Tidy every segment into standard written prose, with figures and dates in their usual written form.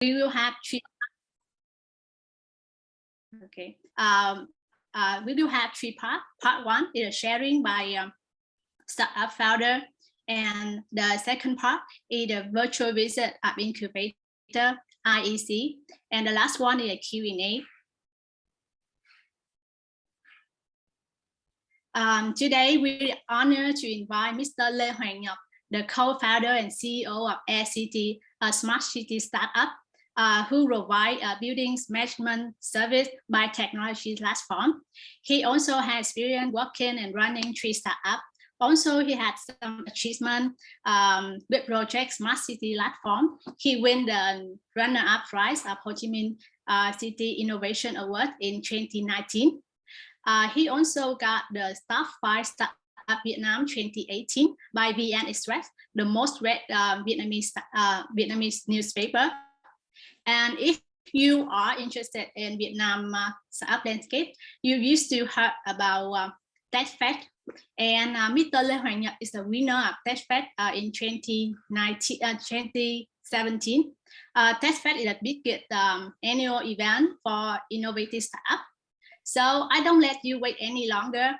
we will have three. Okay. We will have three parts. Part one is sharing by startup founder, and the second part is the virtual visit of Incubator IEC, and the last one is a Q&A. Today, we are honored to invite Mr. Lê Hoàng Ngọc, the co-founder and CEO of Aircity, a smart city startup who provide a building management service by technology platform. He also has experience working and running three startups. Also, he had some achievement with project Smart City platform. He won the runner-up prize of Ho Chi Minh City Innovation Award in 2019. He also got the top 5 startup Vietnam 2018 by VN Express, the most read Vietnamese newspaper. And if you are interested in Vietnam startup landscape, you used to hear about TechFest, and Mr. Lê Hoàng Ngọc is the winner of TechFest in 2017. TechFest is the biggest annual event for innovative startup. So I don't let you wait any longer.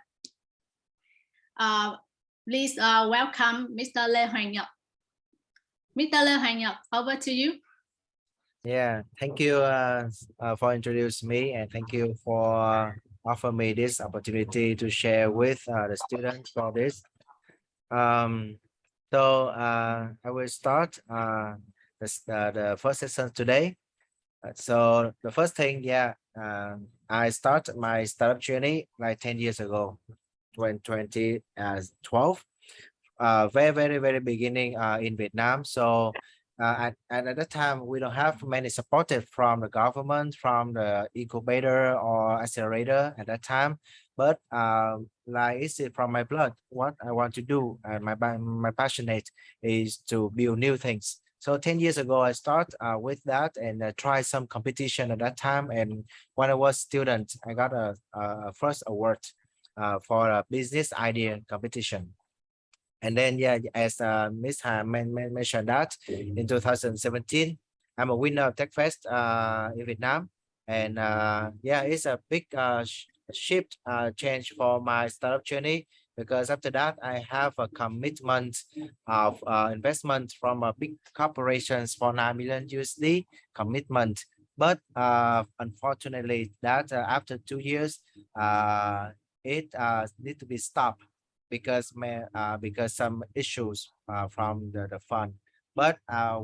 Please welcome Mr. Lê Hoàng Ngọc. Mr. Lê Hoàng Ngọc, over to you. Yeah, thank you for introducing me, and thank you for offering me this opportunity to share with the students for this. So I will start the first session today. So the first thing, I started my startup journey like 10 years ago, 2012. Very beginning in Vietnam. So at that time, we don't have many supported from the government, from the incubator or accelerator at that time. But like it's from my blood, what I want to do, and my passionate is to build new things. So 10 years ago, I start with that and try some competition at that time. And when I was student, I got a first award for a business idea competition. And then, as Ms. Han mentioned that in 2017, I'm a winner of TechFest in Vietnam. And it's a big shift change for my startup journey, because after that, I have a commitment of investment from a big corporations for 9 million USD commitment. But unfortunately, that after 2 years, it need to be stopped because some issues from the fund. But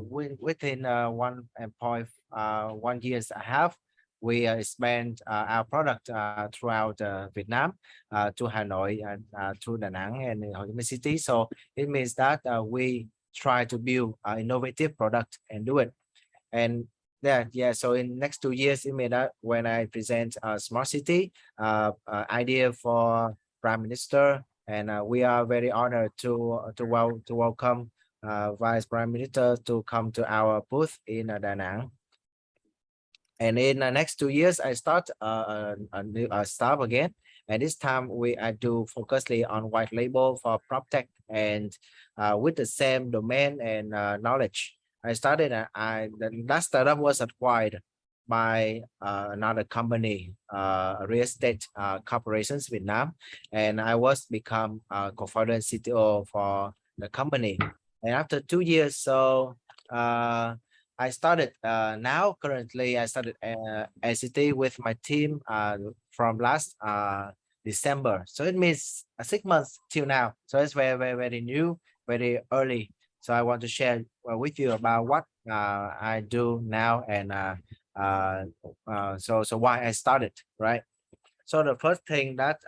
within 1.1 years and a half, we expand our product throughout Vietnam to Hanoi and to Da Nang and Ho Chi Minh City. So it means that we try to build an innovative product and do it. And so in next 2 years, it means that when I present a smart city idea for Prime Minister, and we are very honored to welcome Vice Prime Minister to come to our booth in Da Nang. And in the next 2 years, I start a new startup again. And this time I do focusly on white label for Proptech, and with the same domain and knowledge. I started, that startup was acquired by another company, real estate corporations Vietnam, and I was become co-founder and CTO for the company. And after 2 years, so I started currently I started Aircity with my team from last December. So it means 6 months till now. So it's very new, very early. So I want to share with you about what I do now, and so why I started, right? So the first thing that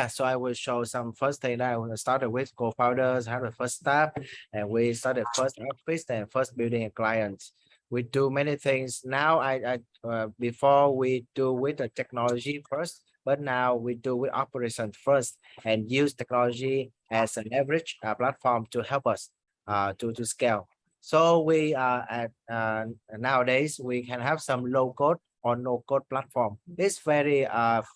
so I will show some first thing that I started with co-founders, have the first step, and we started first office and first building a client. We do many things now. Before we do with the technology first, but now we do with operation first and use technology as an average platform to help us to scale. So we nowadays we can have some low code or no code platform. It's very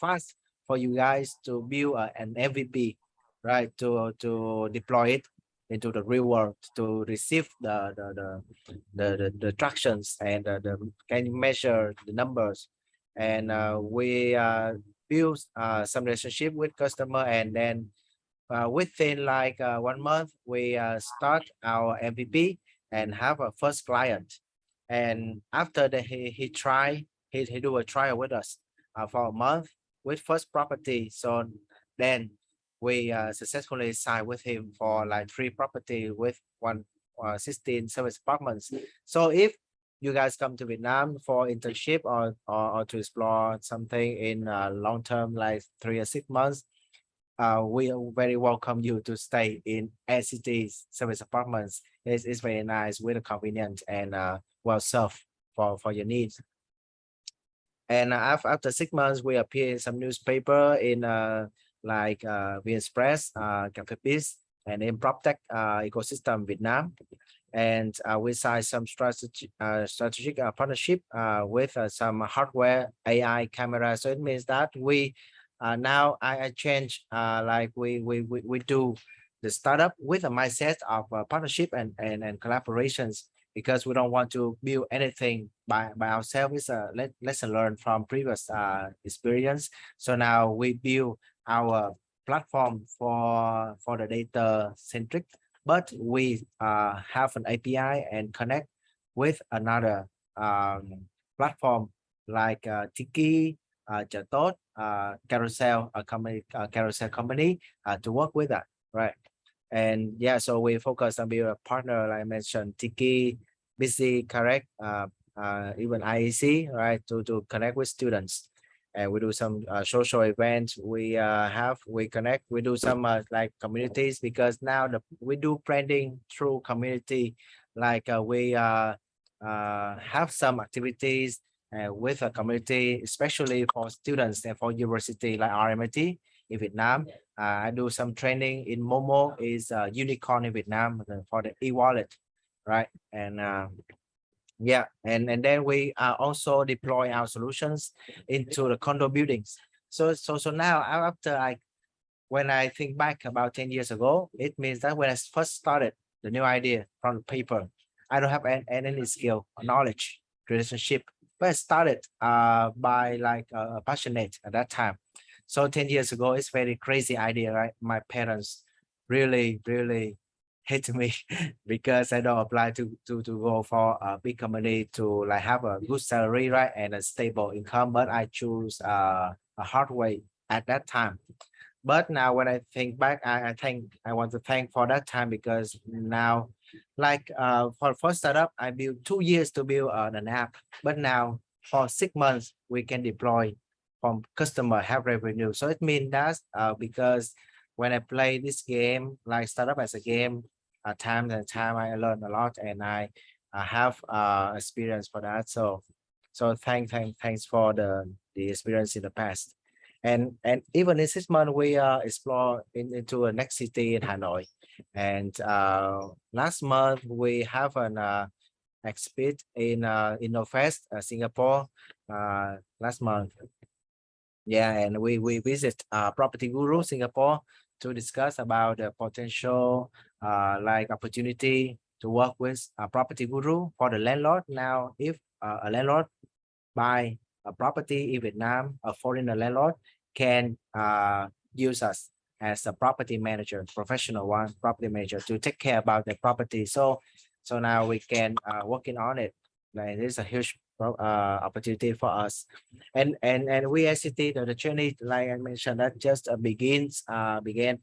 fast for you guys to build an MVP, right? To deploy it into the real world to receive the tractions and can measure the numbers, and we build some relationship with customer, and then within like 1 month we start our MVP and have a first client. And after that he do a trial with us for a month with first property. So then we successfully signed with him for like 3 property with 16 service apartments. So if you guys come to Vietnam for internship or to explore something in long term like 3 or 6 months, we very welcome you to stay in Aircity's service apartments. It's very nice, very convenient, and well served for your needs. And after 6 months, we appear in some newspaper in like VN-Express, Cafe Biz, and in Proptech ecosystem Vietnam. And we signed some strategic partnership with some hardware AI camera. So it means that we now I change like we do the startup with a mindset of partnership and collaborations, because we don't want to build anything by ourselves. It's a lesson learned from previous experience. So now we build our platform for the data centric, but we have an API and connect with another platform like Tiki, Chatot, Carousel, Carousel company to work with that, right? And yeah, so we focus on being a partner, like I mentioned, Tiki, Busy, Correct, even IEC, right, to connect with students. And we do some social events. We connect. We do some like communities, because now we do branding through community. Like we have some activities with a community, especially for students and for university like RMIT in Vietnam. I do some training in Momo, is unicorn in Vietnam for the e-wallet, right? And yeah, and then we also deploy our solutions into the condo buildings. So now after when I think back about 10 years ago, it means that when I first started the new idea from the paper, I don't have any skill or knowledge, relationship, but I started by like passionate at that time. So 10 years ago, it's very crazy idea, right? My parents really hate me because I don't apply to go for a big company to like have a good salary, right, and a stable income. But I choose a hard way at that time. But now when I think back, I think I want to thank for that time, because now like for first startup, I built 2 years to build an app, but now for 6 months we can deploy from customer have revenue. So it means that because when I play this game, like startup as a game, time and time I learned a lot, and I have experience for that. So thanks for the experience in the past. And even in 6 months we explore into a next city in Hanoi. And last month we have an exhibit in InnoFest Singapore last month. Yeah, and we visit Property Guru Singapore to discuss about the potential like opportunity to work with a Property Guru for the landlord. Now, if a landlord buy a property in Vietnam, a foreign landlord can use us as a property manager, professional one, property manager, to take care about the property. So now we can working on it. Like, this is a huge opportunity for us. And we as City, the journey, like I mentioned, that just began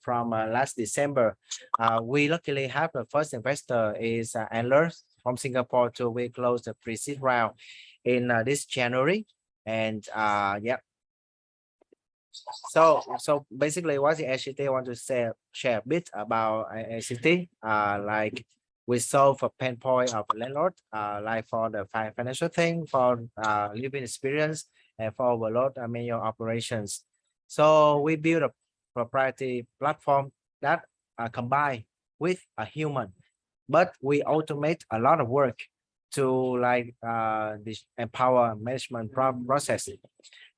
from last December. We luckily have the first investor is Antler from Singapore, to we closed the pre-seed round in this January. And yeah, so basically what the ACT want to share a bit about ACT, like we solve a pain point of a landlord, like for the financial thing, for living experience, and for overload manual operations. So we build a proprietary platform that combine with a human, but we automate a lot of work to like this empower management process.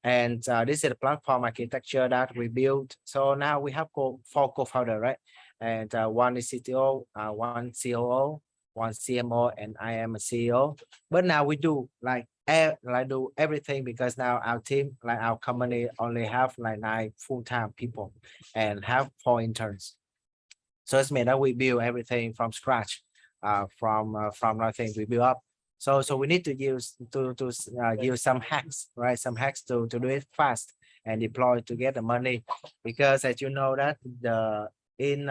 And this is the platform architecture that we built. So now we have 4 co-founder, right? and one is CTO, one COO, one CMO, and I am a CEO. But now we do like do everything, because now our team, like our company, only have like 9 full-time people and have 4 interns. So it's meant that we build everything from scratch, from nothing we build up. So we need to use use some hacks, right? Some hacks to do it fast and deploy to get the money, because as you know that the in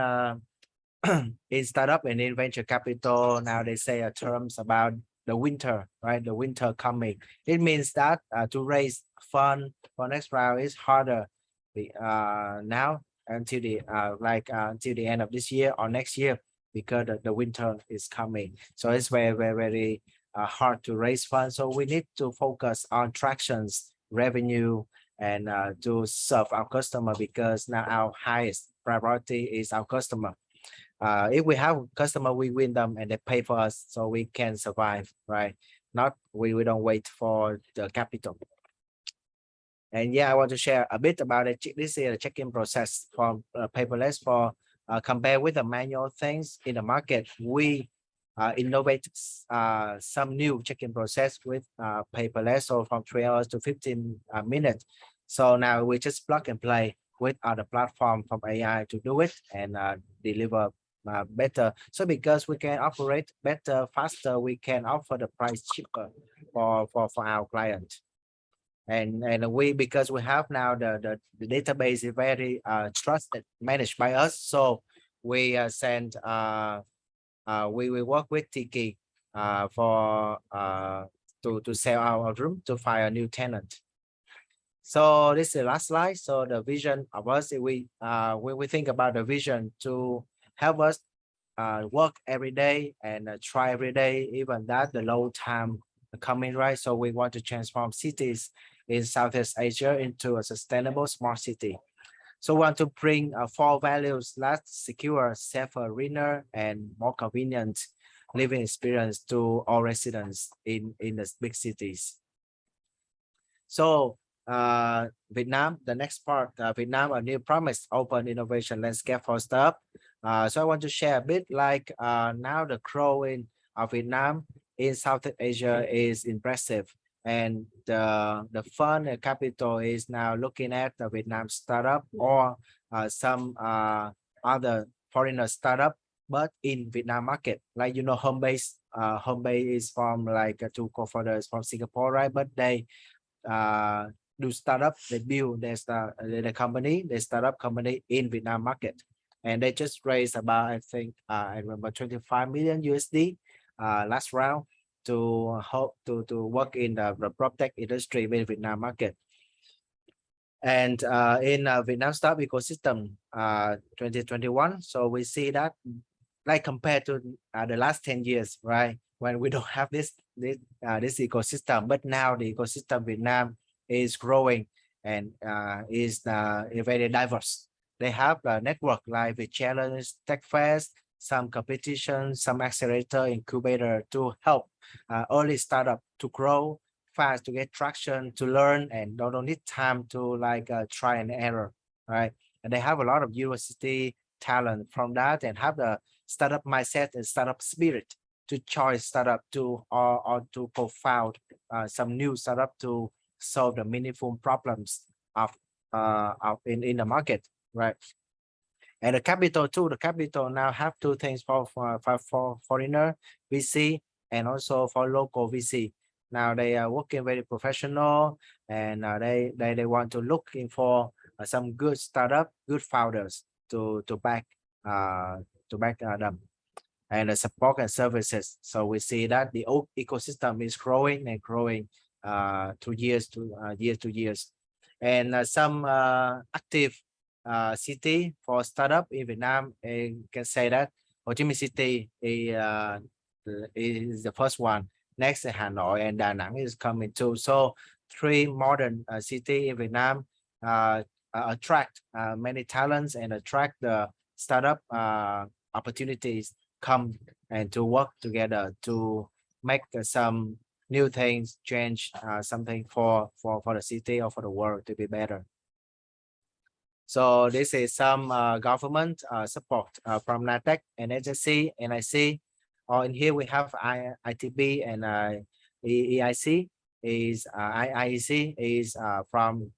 in startup and in venture capital, now they say terms about the winter, right? The winter coming. It means that to raise fund for next round is harder now until the until the end of this year or next year, because the winter is coming. So it's very hard to raise funds. So we need to focus on tractions, revenue, and to serve our customer, because now our highest priority is our customer. If we have customer, we win them and they pay for us, so we can survive, right? Not we don't wait for the capital. And yeah, I want to share a bit about it. This is a check-in process for paperless. For compare with the manual things in the market, we innovate some new check-in process with paperless, so from 3 hours to 15 minutes. So now we just plug and play with other platform from AI to do it and deliver better. So because we can operate better, faster, we can offer the price cheaper for our client. And we, because we have now the database is very trusted, managed by us. So we send we work with Tiki for to sell our room to find a new tenant. So this is the last slide. So the vision of us, we think about the vision to help us work every day and try every day, even that the low time coming, right? So we want to transform cities in Southeast Asia into a sustainable smart city. So we want to bring 4 values: less secure, safer, greener, and more convenient living experience to all residents in the big cities. So Vietnam, the next part, Vietnam, a new promise, open innovation landscape for startup. So I want to share a bit like now the growing of Vietnam in Southeast Asia is impressive. And the fund capital is now looking at the Vietnam startup or some other foreigner startup, but in Vietnam market. Like, you know, Homebase is from like 2 co-founders from Singapore, right? But they do startup, they build the company, the startup company in Vietnam market. And they just raised about, I think, I remember 25 million USD last round to hope to work in the Proptech industry in Vietnam market. And in Vietnam startup ecosystem 2021, so we see that like compared to the last 10 years, right, when we don't have this ecosystem, but now the ecosystem Vietnam is growing and is very diverse. They have a network like the challenge, tech fest, some competition, some accelerator, incubator to help early startup to grow fast, to get traction, to learn, and don't need time to like try and error, right? And they have a lot of university talent from that, and have the startup mindset and startup spirit to choose startup to or to co-found some new startup to solve the meaningful problems of in the market, right? And the capital too, the capital now have 2 things for foreigner VC and also for local VC. Now they are working very professional, and they want to looking for some good startup, good founders to back them, and the support and services. So we see that the old ecosystem is growing and growing year to years. And some active city for startup in Vietnam, you can say that Ho Chi Minh City is the first one. Next, Hanoi and Da Nang is coming too. So 3 modern city in Vietnam attract many talents and attract the startup opportunities come and to work together to make some new things, change something for the city or for the world to be better. So this is some government support from NATEC and agency, NIC. Or in here we have ITB and EIC is IEC is from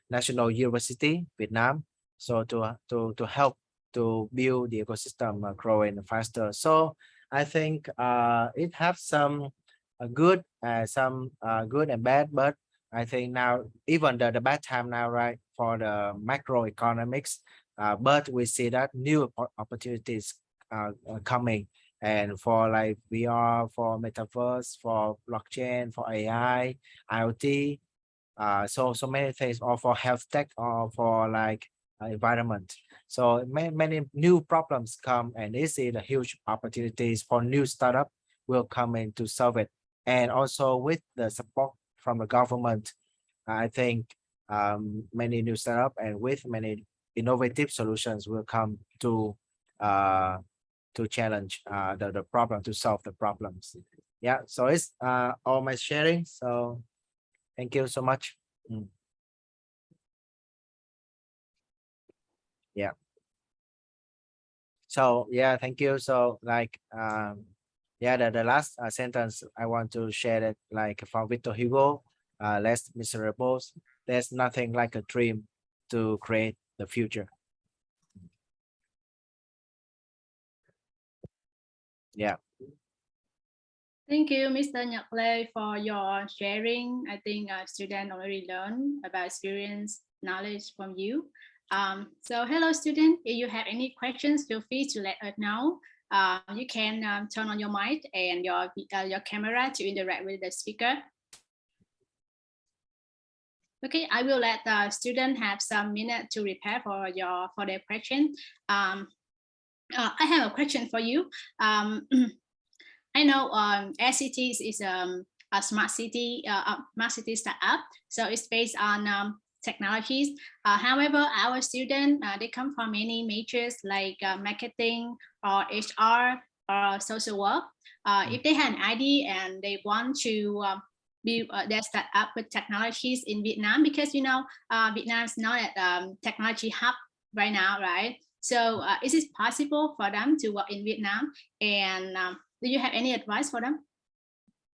National University Vietnam. So to help to build the ecosystem growing faster. So I think it has some good, some good and bad, but I think now even the bad time now, right, for the macroeconomics, but we see that new opportunities are coming, and for like VR, for metaverse, for blockchain, for AI, IoT, so many things, or for health tech, or for like environment. So many new problems come, and this is the huge opportunities for new startup will come in to solve it. And also with the support from the government, I think many new startup and with many innovative solutions will come to challenge the problem, to solve the problems. Yeah, so it's all my sharing. So thank you so much. Yeah. So yeah, thank you. So like yeah, the last sentence I want to share it, like from Victor Hugo, less miserables. There's nothing like a dream to create the future. Yeah. Thank you, Mr. Nhật Lê, for your sharing. I think students already learned about experience, knowledge from you. So hello, student. If you have any questions, feel free to let us know. You can turn on your mic and your camera to interact with the speaker. Okay, I will let the student have some minutes to prepare for their question. I have a question for you. I know Aircity is a smart city startup, so it's based on technologies. However, our students they come from many majors like marketing or HR or social work. If they have an idea and they want to build their startup with technologies in Vietnam, because you know Vietnam is not a technology hub right now, right? So is it possible for them to work in Vietnam? And do you have any advice for them?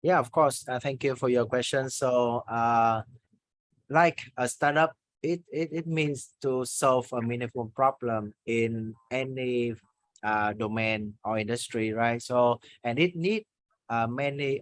Yeah, of course. Thank you for your question. So like a startup, it means to solve a meaningful problem in any domain or industry, right? So and it need many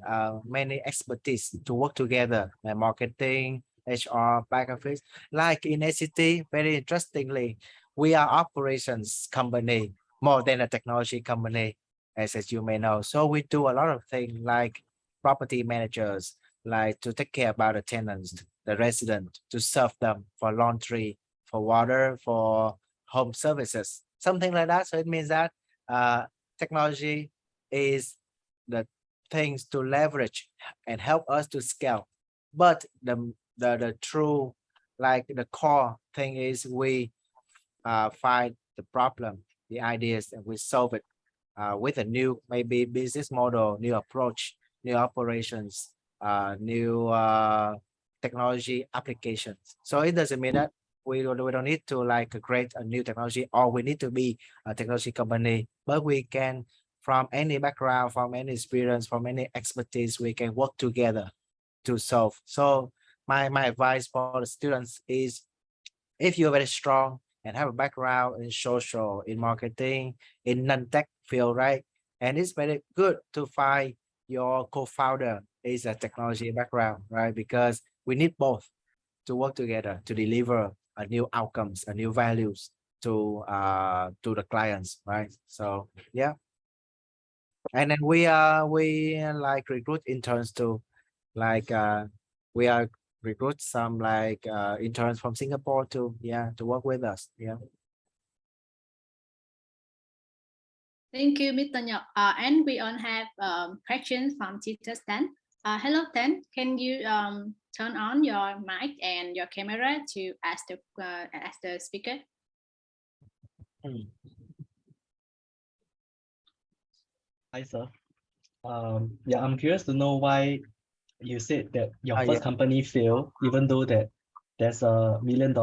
expertise to work together, like marketing, HR, back office. Like in Aircity, very interestingly, we are operations company more than a technology company, as you may know. So we do a lot of things like property managers, like to take care about the tenants, the resident, to serve them for laundry, for water, for home services, something like that. So it means that technology is the things to leverage and help us to scale. But the true, like the core thing is we find the problem, the ideas, and we solve it with a new maybe business model, new approach, new operations, new technology applications. So it doesn't mean that we don't need to like create a new technology, or we need to be a technology company, but we can, from any background, from any experience, from any expertise, we can work together to solve. So my advice for the students is, if you're very strong and have a background in social, in marketing, in non-tech field, right? And it's very good to find your co-founder is a technology background, right? Because we need both to work together to deliver a new outcomes, a new values to the clients, right? So yeah. And then we like recruit interns too, like we are recruit some like interns from Singapore too, yeah, to work with us. Yeah. Thank you, Mr. Nhật. And we all have questions from teacher Tan. Hello, Tan. Can you turn on your mic and your camera to ask the speaker? Hi, sir. Yeah, I'm curious to know why you said that your first company failed, even though that there's $1 million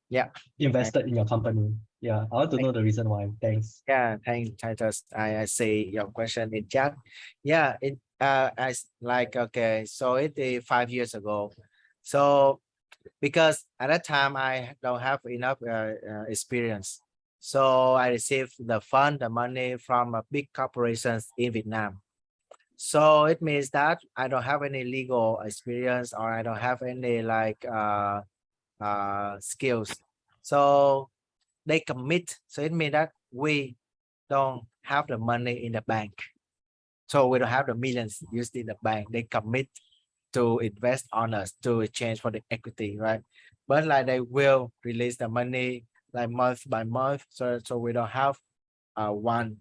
Yeah. invested in your company. Yeah, I want to know the reason why. Thanks. Yeah, thanks, Titus. I see your question in chat. Yeah, as like, okay, so it is 5 years ago. So because at that time I don't have enough experience, so I received the money from big corporations in Vietnam. So it means that I don't have any legal experience, or I don't have any like skills. So they commit. So it means that we don't have the money in the bank. So we don't have the millions used in the bank. They commit to invest on us to exchange for the equity, right? But like they will release the money like month by month. So we don't have one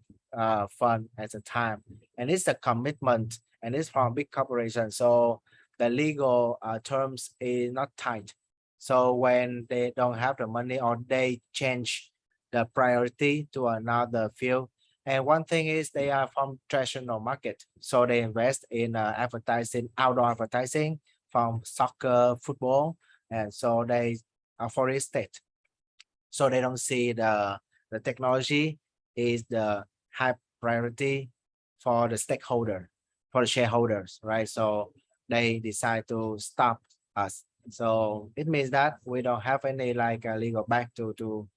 fund at a time. And it's a commitment, and it's from big corporation. So the legal terms is not tight. So when they don't have the money, or they change the priority to another field. And one thing is they are from traditional market. So they invest in advertising, outdoor advertising from soccer, football. And so they are for estate. So they don't see the technology is the high priority for the stakeholder, for the shareholders, right? So they decide to stop us. So it means that we don't have any like a legal back to do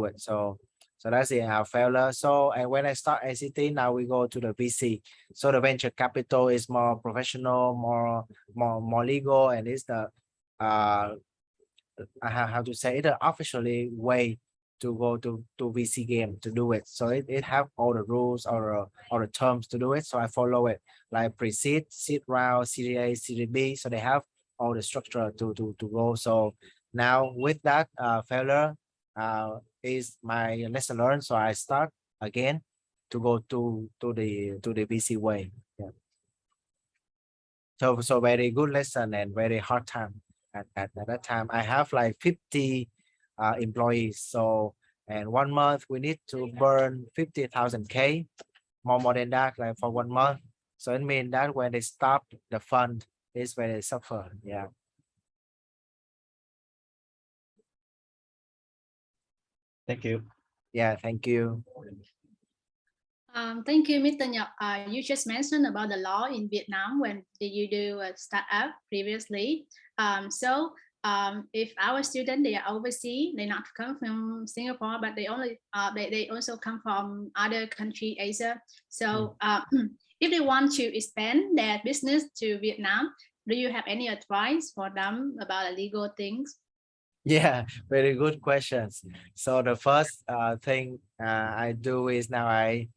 it. So that's our failure. So, and when I start ACT, now we go to the VC. So the venture capital is more professional, more legal, and it's the how to say it, officially way to go to VC game to do it. So it have all the rules or the terms to do it. So I follow it, like pre-seed, seed round, Series A, Series B. So they have all the structure to go. So now with that failure is my lesson learned. So I start again to go to the VC way. Yeah. So very good lesson and very hard time. At that time, I have like 50 employees. So, and 1 month we need to burn 50,000 K, more than that, like for 1 month. So it means that when they stop the fund is when they suffer. Yeah. Thank you. Yeah, thank you. Thank you, Mr. Nhật. You just mentioned about the law in Vietnam when did you do a startup previously. If our students, they are overseas, they not come from Singapore, but they only they also come from other country Asia. So if they want to expand their business to Vietnam, do you have any advice for them about legal things? Yeah, very good questions. So the first thing I do is now I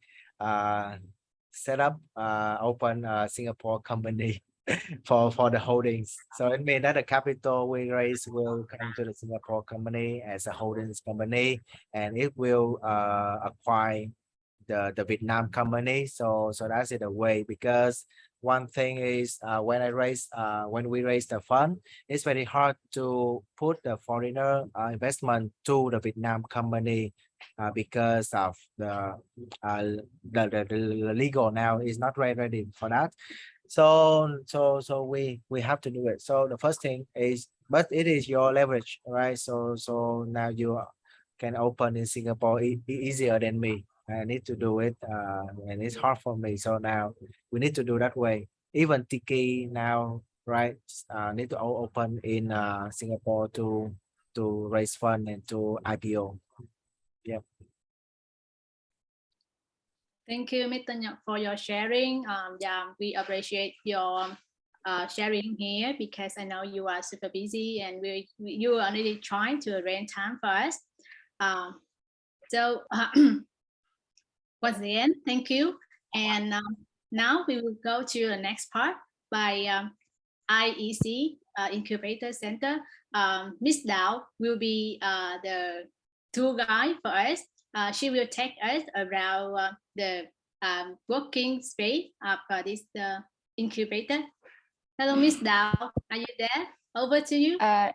set up open a Singapore company for the holdings. So it means that the capital we raise will come to the Singapore company as a holdings company, and it will acquire the Vietnam company. So that's the way, because one thing is when we raise the fund, it's very hard to put the foreigner investment to the Vietnam company because of the legal now is not ready for that. So we have to do it. So the first thing is, but it is your leverage, right? So now you can open in Singapore easier than me. I need to do it and it's hard for me. So now we need to do that way. Even Tiki now, right? Need to open in Singapore to raise fund and to IPO. Yeah. Thank you, Mr. Nhật, for your sharing. Yeah, we appreciate your sharing here, because I know you are super busy and you are really trying to arrange time for us. Once again, thank you. And now we will go to the next part by IEC Incubator Center. Miss Dao will be the tour guide for us. She will take us around the working space of this incubator. Hello, Miss Dao. Are you there? Over to you. Yeah,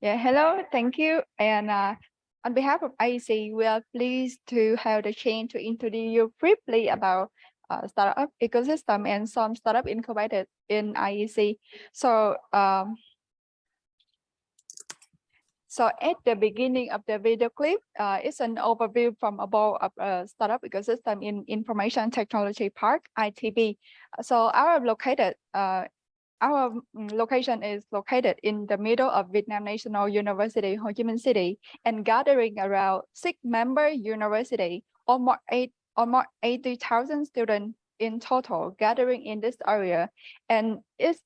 hello, thank you. And on behalf of IEC, we are pleased to have the chance to introduce you briefly about startup ecosystem and some startup incubated in IEC. So So at the beginning of the video clip, it's an overview from above of a startup ecosystem in Information Technology Park, ITP. So our location is located in the middle of Vietnam National University, Ho Chi Minh City, and gathering around 6-member university, almost 80,000 students in total gathering in this area, and it's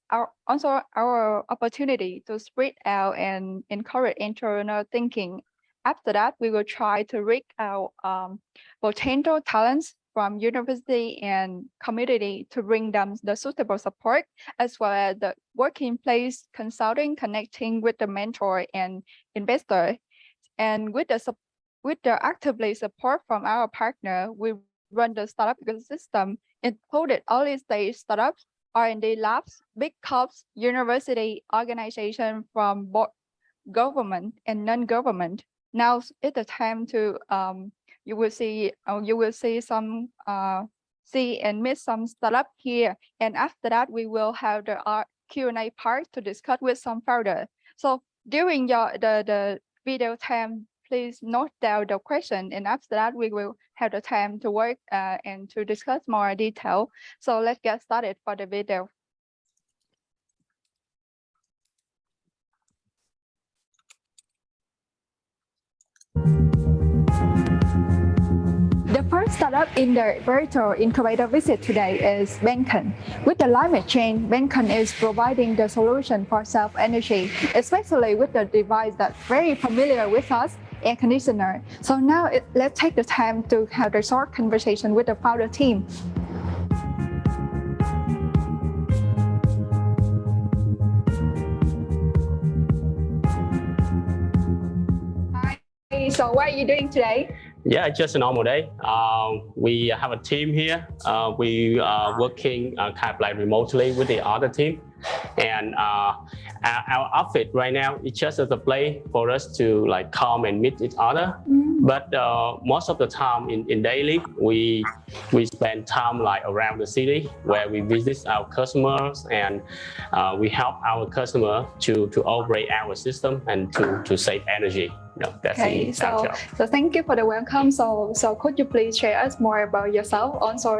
also our opportunity to spread out and encourage entrepreneurial thinking. After that, we will try to reach out potential talents from university and community to bring them the suitable support, as well as the working place consulting, connecting with the mentor and investor. And with the actively support from our partner, we run the startup ecosystem, included early stage startups, R&D labs, big corps, university, organization from both government and non-government. Now is the time to you will see some see and meet some startup here, and after that we will have the Q&A part to discuss with some founder. So during the video time, please note down the question, and after that we will have the time to work and to discuss more detail. So let's get started for the video. The first startup in the virtual incubator visit today is Benkon. With the climate change, Benkon is providing the solution for self-energy, especially with the device that's very familiar with us, air conditioner. So now let's take the time to have a short conversation with the founder team. Hi, so what are you doing today? Yeah, it's just a normal day. We have a team here. We are working kind of like remotely with the other team. And our outfit right now is just as a place for us to like come and meet each other. But most of the time in daily, we spend time like around the city where we visit our customers and we help our customer to operate our system and to save energy. That's okay, so thank you for the welcome. So could you please share us more about yourself? Also,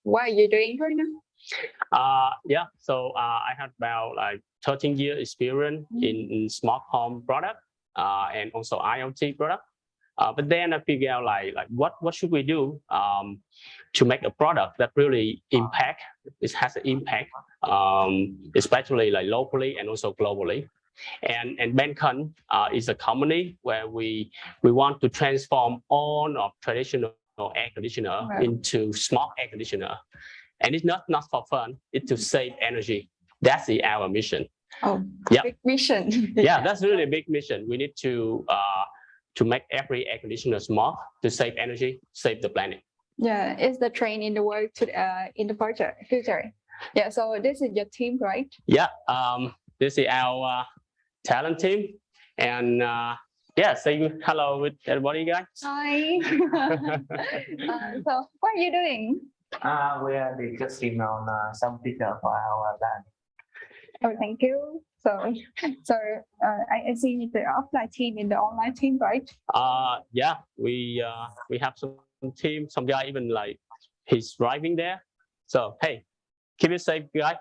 what are you doing right now? Yeah, so I have about like 13 years experience in smart home product and also IoT product. But then I figure out like what should we do to make a product that really has an impact, especially like locally and also globally. And Benkon is a company where we want to transform all of traditional air conditioner into smart air conditioner. And it's not for fun, it's to save energy. That's our mission. Oh, yeah. Big mission. Yeah, that's really a big mission. We need to make every air conditioner smart, to save energy, save the planet. Yeah, it's the trend in the world in the future. Yeah, so this is your team, right? Yeah, this is our talent team. And yeah, say hello with everybody, guys. Hi. So what are you doing? We are discussing on some feature for our land. Oh, thank you. So I see the offline team in the online team, right? Yeah, we have some team, some guy even like he's driving there. So hey, keep it safe, guy.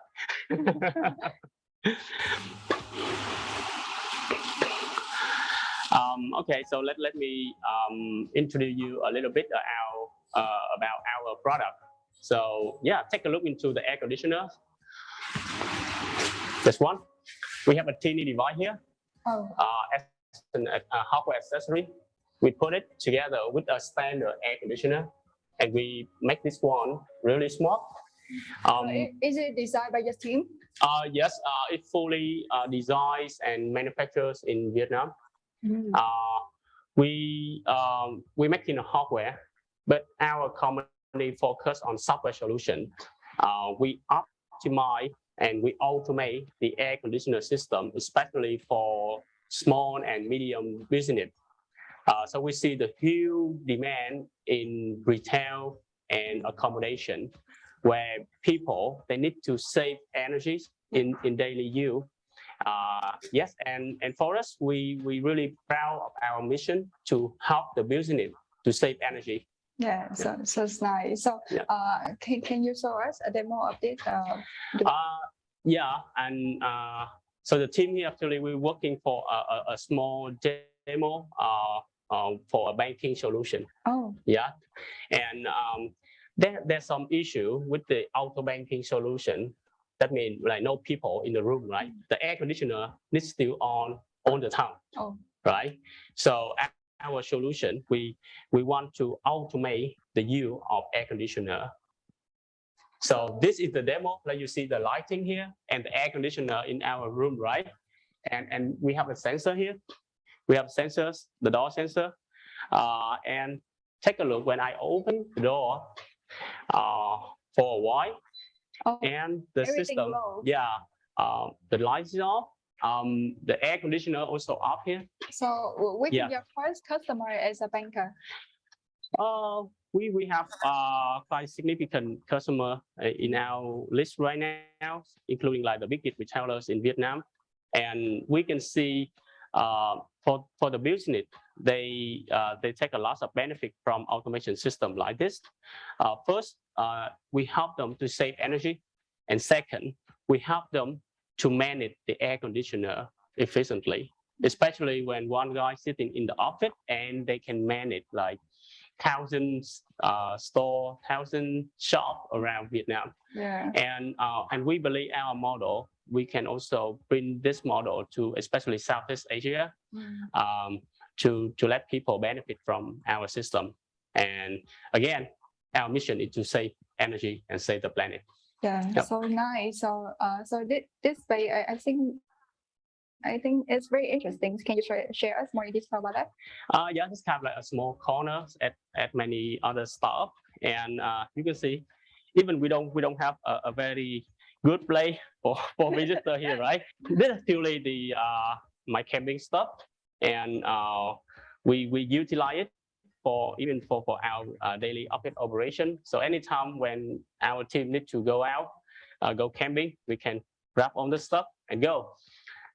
Okay, so let me introduce you a little bit about our product. So yeah, take a look into the air conditioner. This one, we have a teeny device here. As a hardware accessory. We put it together with a standard air conditioner, and we make this one really smart. Is it designed by your team? Yes, it's fully designed and manufactured in Vietnam. We make in a hardware, but our company focus on software solution. We optimize and we automate the air conditioner system, especially for small and medium business. So we see the huge demand in retail and accommodation, where people, they need to save energy in daily use. Yes, and for us, we really proud of our mission to help the business to save energy. Yeah, so it's nice. So Yeah. Can you show us a demo of this? Yeah, and so the team here actually we're working for a small demo for a banking solution. Oh. Yeah, and there's some issue with the auto banking solution. That means like no people in the room, right? The air conditioner needs still on all the time, Oh. right? So our solution, we want to automate the use of air conditioner. So this is the demo. Like you see the lighting here and the air conditioner in our room, right? And we have a sensor here. We have sensors, the door sensor, and take a look when I open the door for a while, and the system, low. yeah, the lights is off. The air conditioner also off here. So which is your first customer as a banker? We have quite significant customer in our list right now, including like the biggest retailers in Vietnam, and we can see for the business they take a lot of benefit from automation system like this. First, we help them to save energy, and second, we help them to manage the air conditioner efficiently, especially when one guy sitting in the office and they can manage like thousands store, 1,000 shop around Vietnam. Yeah. And we believe our model, we can also bring this model to especially Southeast Asia, to let people benefit from our system. And again, our mission is to save energy and save the planet. Yeah, Yep. so nice. So this way, I think it's very interesting. Can you share us more detail about that? Yeah, just have like a small corner at many other stuff, and you can see, even we don't have a very good place for visitor here, right? This is actually the my camping stuff, and we utilize it for our daily office operation. So anytime when our team need to go out, go camping, we can grab on the stuff and go.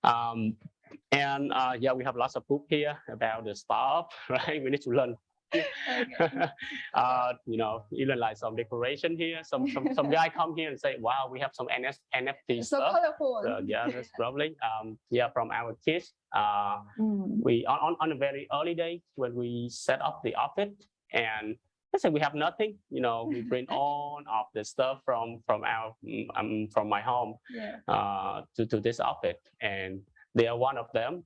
Yeah, we have lots of book here about the stuff, right? We need to learn. You know, even like some decoration here. Some guy come here and say, "Wow, we have some NFT so stuff." colorful. So, yeah, that's probably yeah, from our kids. We on a very early day when we set up the office, and let's say we have nothing. You know, we bring all of the stuff from my home, yeah, to this office, and they are one of them.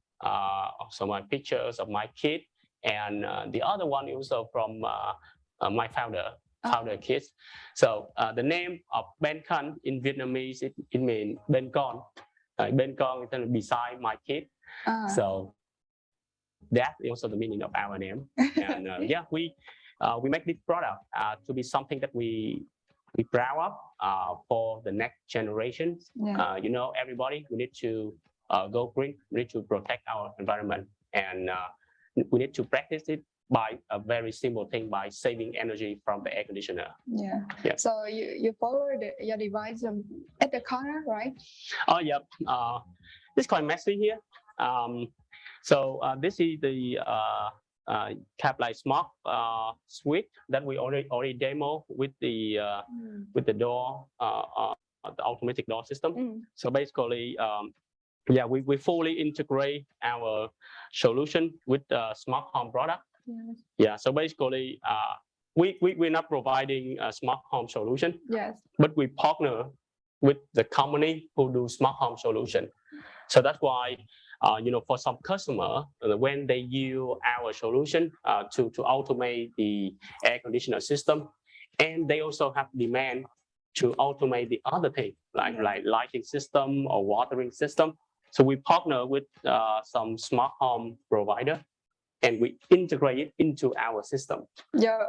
Some my pictures of my kid. And the other one is also from my founder kids. So the name of Benkon in Vietnamese, it means Benkon. Benkon is beside my kid. So that is also the meaning of our name. And yeah, we make this product to be something that we proud of for the next generations. Yeah. You know, everybody, we need to go green. We need to protect our environment, and we need to practice it by a very simple thing, by saving energy from the air conditioner. Yeah. Yeah. So you follow your device at the corner, right? Oh, yep. It's quite messy here. So this is the Cap-like smart suite that we already demo with the door, the automatic door system. So basically, yeah, we fully integrate our solution with the smart home product. Yes. Yeah, so basically, we're not providing a smart home solution, Yes, but we partner with the company who do smart home solution. So that's why, you know, for some customer, when they use our solution to automate the air conditioner system, and they also have demand to automate the other thing, like lighting system or watering system. So we partner with some smart home provider, and we integrate it into our system,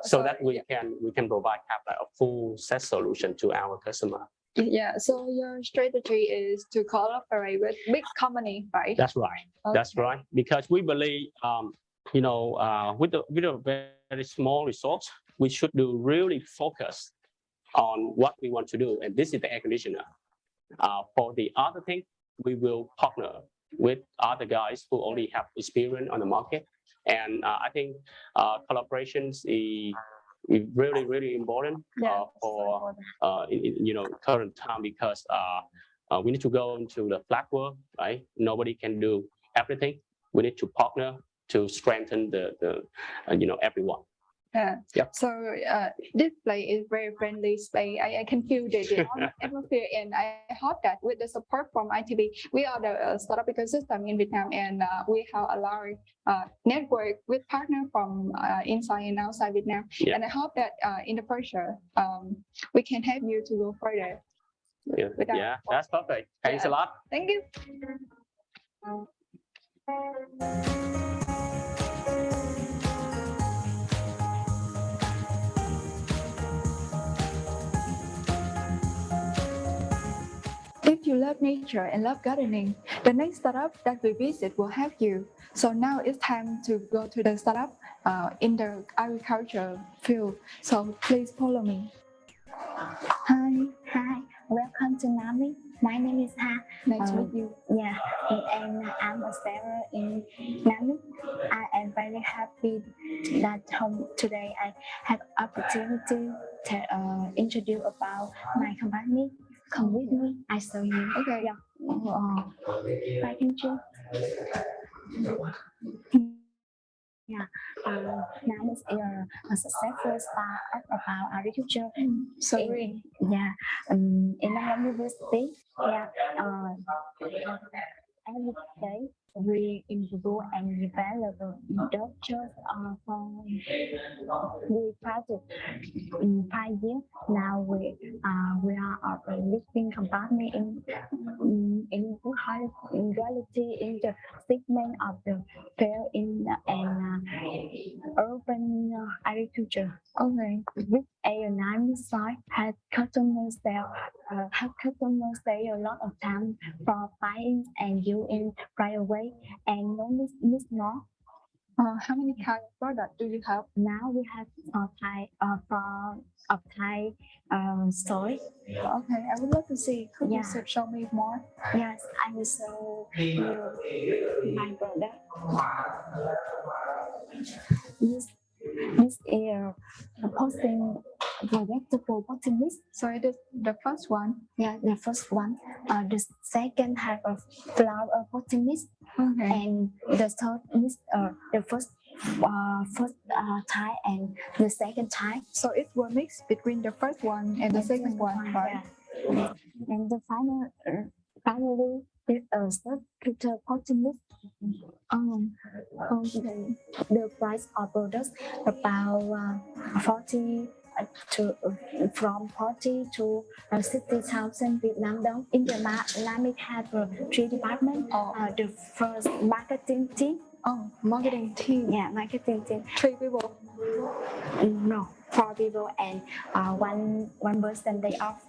so that we can provide a full set solution to our customer. Yeah. So your strategy is to collaborate with big company, right? That's right. Okay. That's right. Because we believe, you know, with a very small resource, we should do really focus on what we want to do, and this is the air conditioner. For the other thing, we will partner with other guys who already have experience on the market. And I think collaborations is really important for current time, because we need to go into the flat world, right? Nobody can do everything. We need to partner to strengthen the everyone. Yeah. Yep. So this place is very friendly space. I can feel the atmosphere, and I hope that with the support from ITB, we are the startup ecosystem in Vietnam, and we have a large network with partners from inside and outside Vietnam. Yeah. And I hope that in the future, we can help you to go further. Yeah, that's perfect. Thanks a lot. Thank you. If you love nature and love gardening, the next startup that we visit will help you. So now it's time to go to the startup in the agriculture field. So please follow me. Hi, welcome to Namix. My name is Ha. Nice to meet you. Yeah, and I'm a seller in Namix. I am very happy that today I have opportunity to introduce about my company. Come with me, I show you. Okay. Yeah. Thank you. Yeah, Namix is a successful startup about agriculture. So great. Yeah, in the university, yeah, every day we improve and develop doctors we started in 5 years. Now we are a leading company in reality in the segment of the field in urban agriculture. Okay. With A9 side have customers stay a lot of time for buying and using right away and no miss more. How many kind of product do you have? Now we have Thai soy. Okay, I would love to see. Could you Yeah. show me more? Yes, I will show you my product. This is posting vegetable potting mix. So it is the first one. Yeah, the first one. The second have a flower potting mix, Okay. and the third is the first Thai and the second Thai. So it will mix between the first one and the second one, right? Yeah. And the finally is a Agricuture potting mix. The price of products about 40 from 40 to 60,000 Vietnam dong. In the Namix have 3 departments. The first marketing team. Oh, marketing team. Yeah, marketing team. 3 people. No, 4 people and one person day off.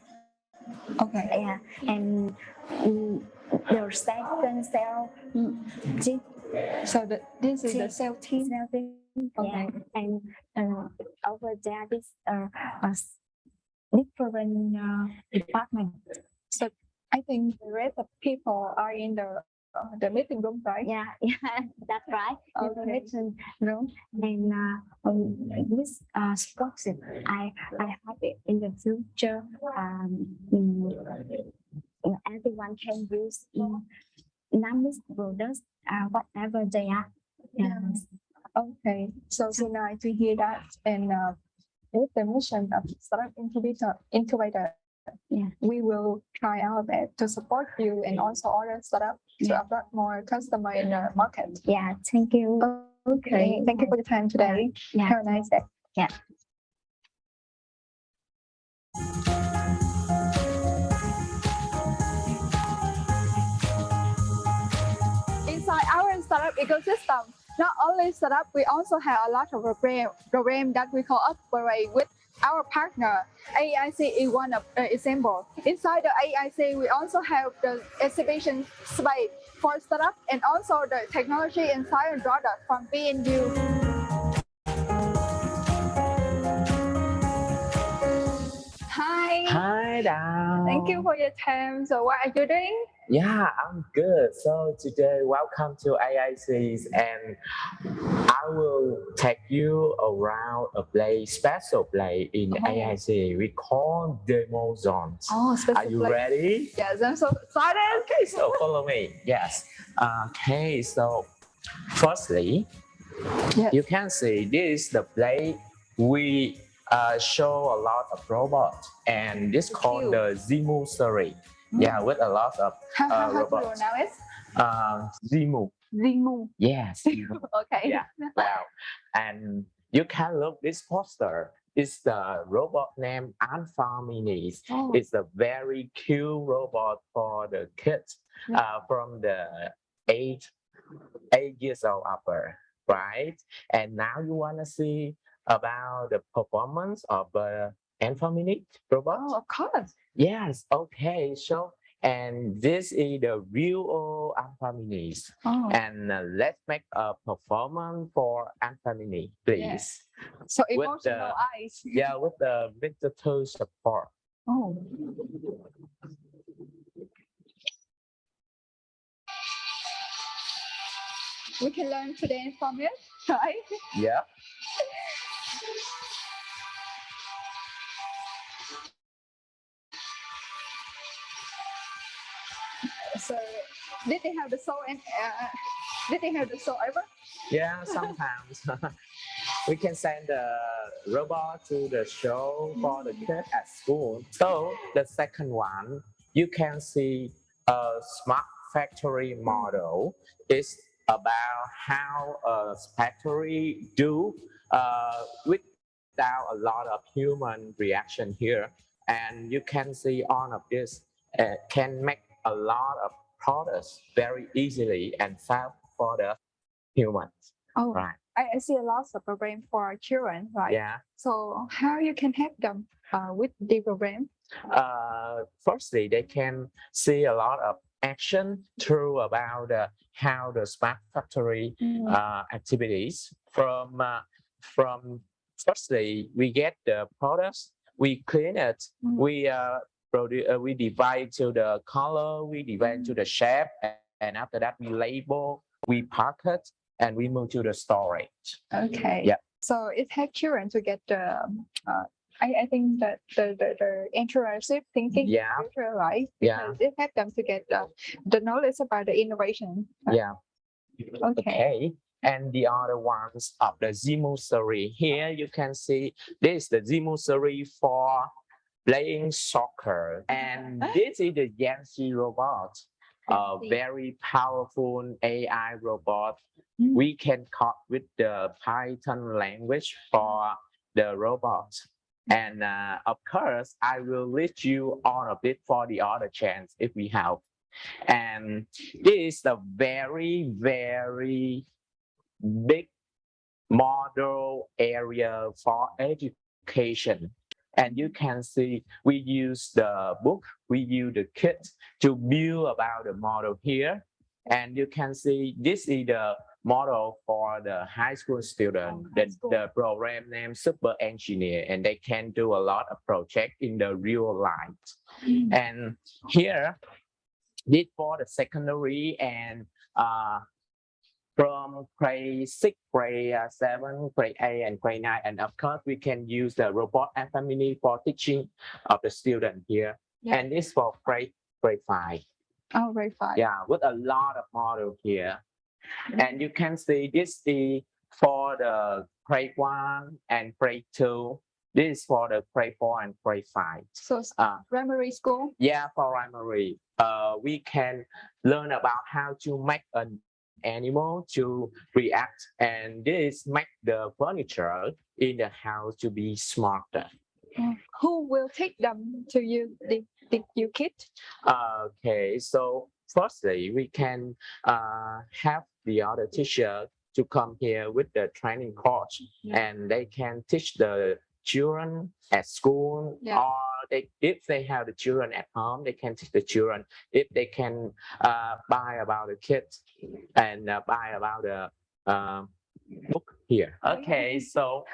Okay. Yeah, and the second sale team. So this is the sales team. Sales team. Okay. Yeah, and over there this different department. So I think the rest of people are in the meeting room, right? Yeah, that's right. In the Okay. meeting room and this Smartcity, I hope it in the future everyone can use Namix products whatever they are. Yes. Okay. So nice to hear that. And with the mission of Startup Incubator, Yeah. we will try our best to support you and also other startups to attract more customer in the market. Yeah, thank you. Okay. Thank you for your time today. Yeah. Have a nice day. Yeah. Inside our startup ecosystem, not only startup, we also have a lot of program that we cooperate with our partner. AIC is one of the example. Inside the AIC, we also have the exhibition space for startup and also the technology and science product from VNU. Hi, Hi. Hi, Dao. Thank you for your time. So what are you doing? Yeah, I'm good. So today, welcome to AICs, and I will take you around a place, special place in AIC. We call demo zones. Oh, special Are you place. ready? Yes, I'm so excited. Okay, so follow me. Yes. Okay, so firstly, Yes. you can see this is the place we show a lot of robots, and this called the Zimu series. Yeah, with a lot of How to robots. pronounce it? Zimu. Zimu. Yes. Okay. Yeah. Wow. And you can look this poster. It's the robot named Alpha Mini. Oh. It's a very cute robot for the kids from the 8 years old upper, right? And now you want to see about the performance of the Alpha Mini robot? Oh, of course. Yes. Okay. So, and this is the real Alpha Minis. Oh. And let's make a performance for Alpha Mini, please. So With emotional eyes. Yeah, with the visitor support. Oh. We can learn today from it, right? Yeah. So did they have the show and did they have the show ever? Yeah, sometimes we can send the robot to the show for the kids at school. So the second one, you can see a smart factory model. It's about how a factory do without a lot of human reaction here. And you can see all of this can make a lot of products very easily and fast for the humans. Oh, Right. I see a lot of program for children, right? Yeah. So how you can help them with the program? Firstly, they can see a lot of action through about how the smart factory activities from firstly we get the products, we clean it, we divide to the color, we divide to the shape, and after that we label, we pack it, and we move to the storage. Okay. Yeah. So it helps children to get the I think that the entrepreneurship thinking future, right? Because it helps them to get the knowledge about the innovation. Yeah. Okay. And the other ones of the Zimu series. Here you can see this is the Zimu series for playing soccer. And this is the Yanxi robot, a very powerful AI robot. We can code with the Python language for the robot. And of course, I will list you all of it for the other chance if we have. And this is a very, very big model area for education. And you can see we use the book, we use the kit to build about the model here. And you can see this is the model for the high school student, the program named Super Engineer, and they can do a lot of projects in the real life. And here, this for the secondary and from grade 6, grade 7, grade 8, and grade 9. And of course, we can use the robot and family for teaching of the student here. Yeah. And this for grade 5. Oh, grade 5. Yeah, with a lot of model here. And you can see this is for the grade 1 and grade 2. This is for the grade 4 and grade 5. So primary school? Yeah, for primary. We can learn about how to make an animal to react, and this make the furniture in the house to be smarter. Who will take them to you, the kit? Okay, so firstly, we can have the other teacher to come here with the training course, and they can teach the children at school, or if they have the children at home, they can teach the children. If they can buy about the kids and buy about the book here. Okay, so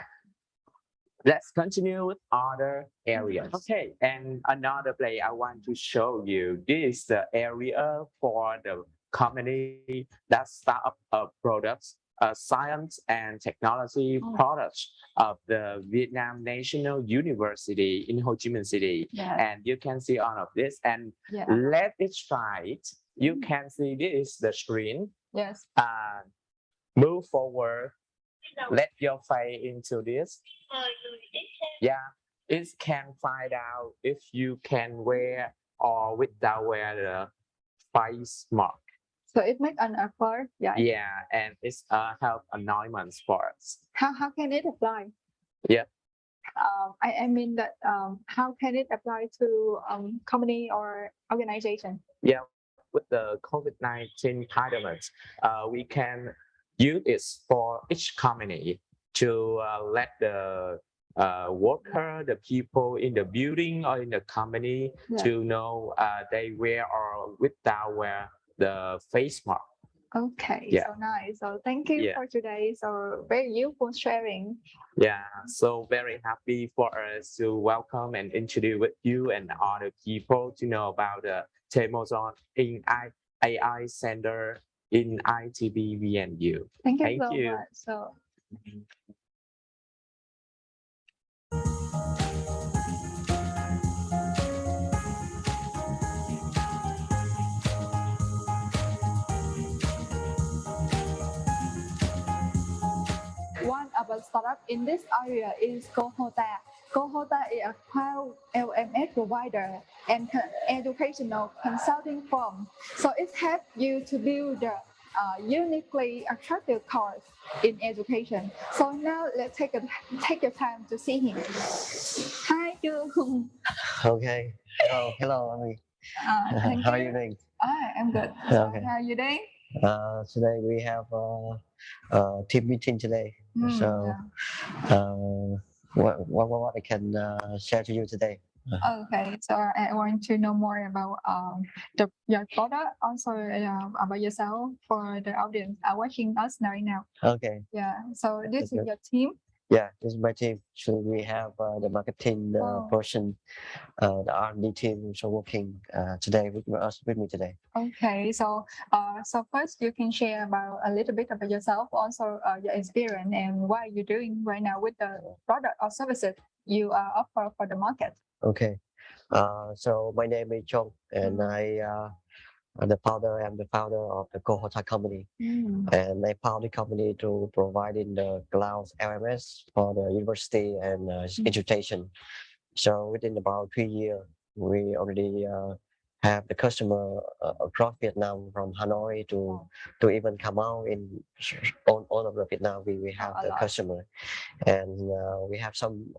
let's continue with other areas. Okay, and another place I want to show you, this is the area for the company that start up products, science and technology products of the Vietnam National University in Ho Chi Minh City. Yeah. And you can see all of this, and Yeah. let it try it. You can see this is the screen. Yes. Move forward. Let your face into this. Yeah, it can find out if you can wear or without wear the face mask. So it makes an effort. Yeah. Yeah, and it's help anonymous for us. How can it apply? Yeah. I mean that how can it apply to company or organization? Yeah, with the COVID-19 pandemic, we can use it for each company to let the worker, the people in the building or in the company to know they wear or without wear the face mask. Okay, Yeah. so nice. So thank you for today. So very useful sharing. Yeah, so very happy for us to welcome and introduce with you and other people to know about the Temozon in AI Center in ITB VNU. Thank you so much. So one of the startup in this area is Cohota. Cohota is a cloud LMS provider and educational consulting firm. So it helps you to build a uniquely attractive course in education. So now let's take your time to see him. Hi, Jung. Okay. Hello, Ami. Thank How are you. you doing? I'm good. Okay. How are you doing? Today we have a team meeting today. So, what I can share to you today? Okay, so I want to know more about your product, also about yourself for the audience watching us right now. Okay. Yeah. So this is your team. Yeah, this is my team. So we have the marketing person, the R&D team, so working today with me today. Okay, so first you can share about a little bit about yourself, also your experience and what you're doing right now with the product or services you offer for the market. Okay. So my name is Chong, and I'm the founder of the Cohota company, and I founded the company to provide in the cloud LMS for the university and education. So within about 3 years, we already have the customer across Vietnam, from Hanoi to even come out in all of the Vietnam. We have the customer, and we have some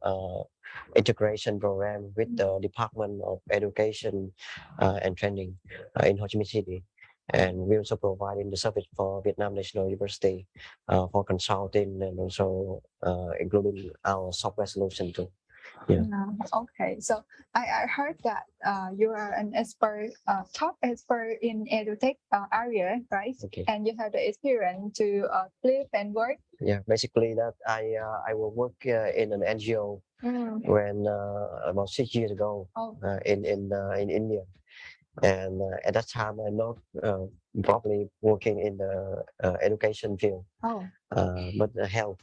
integration program with the Department of Education and Training in Ho Chi Minh City. And we also providing the service for Vietnam National University for consulting, and also including our software solution too. Yeah. Okay, so I heard that you are an expert, top expert in Edutech area, right? Okay. And you have the experience to live and work. Yeah, basically that I will work in an NGO when about 6 years ago in India, and at that time I'm not probably working in the education field, but health.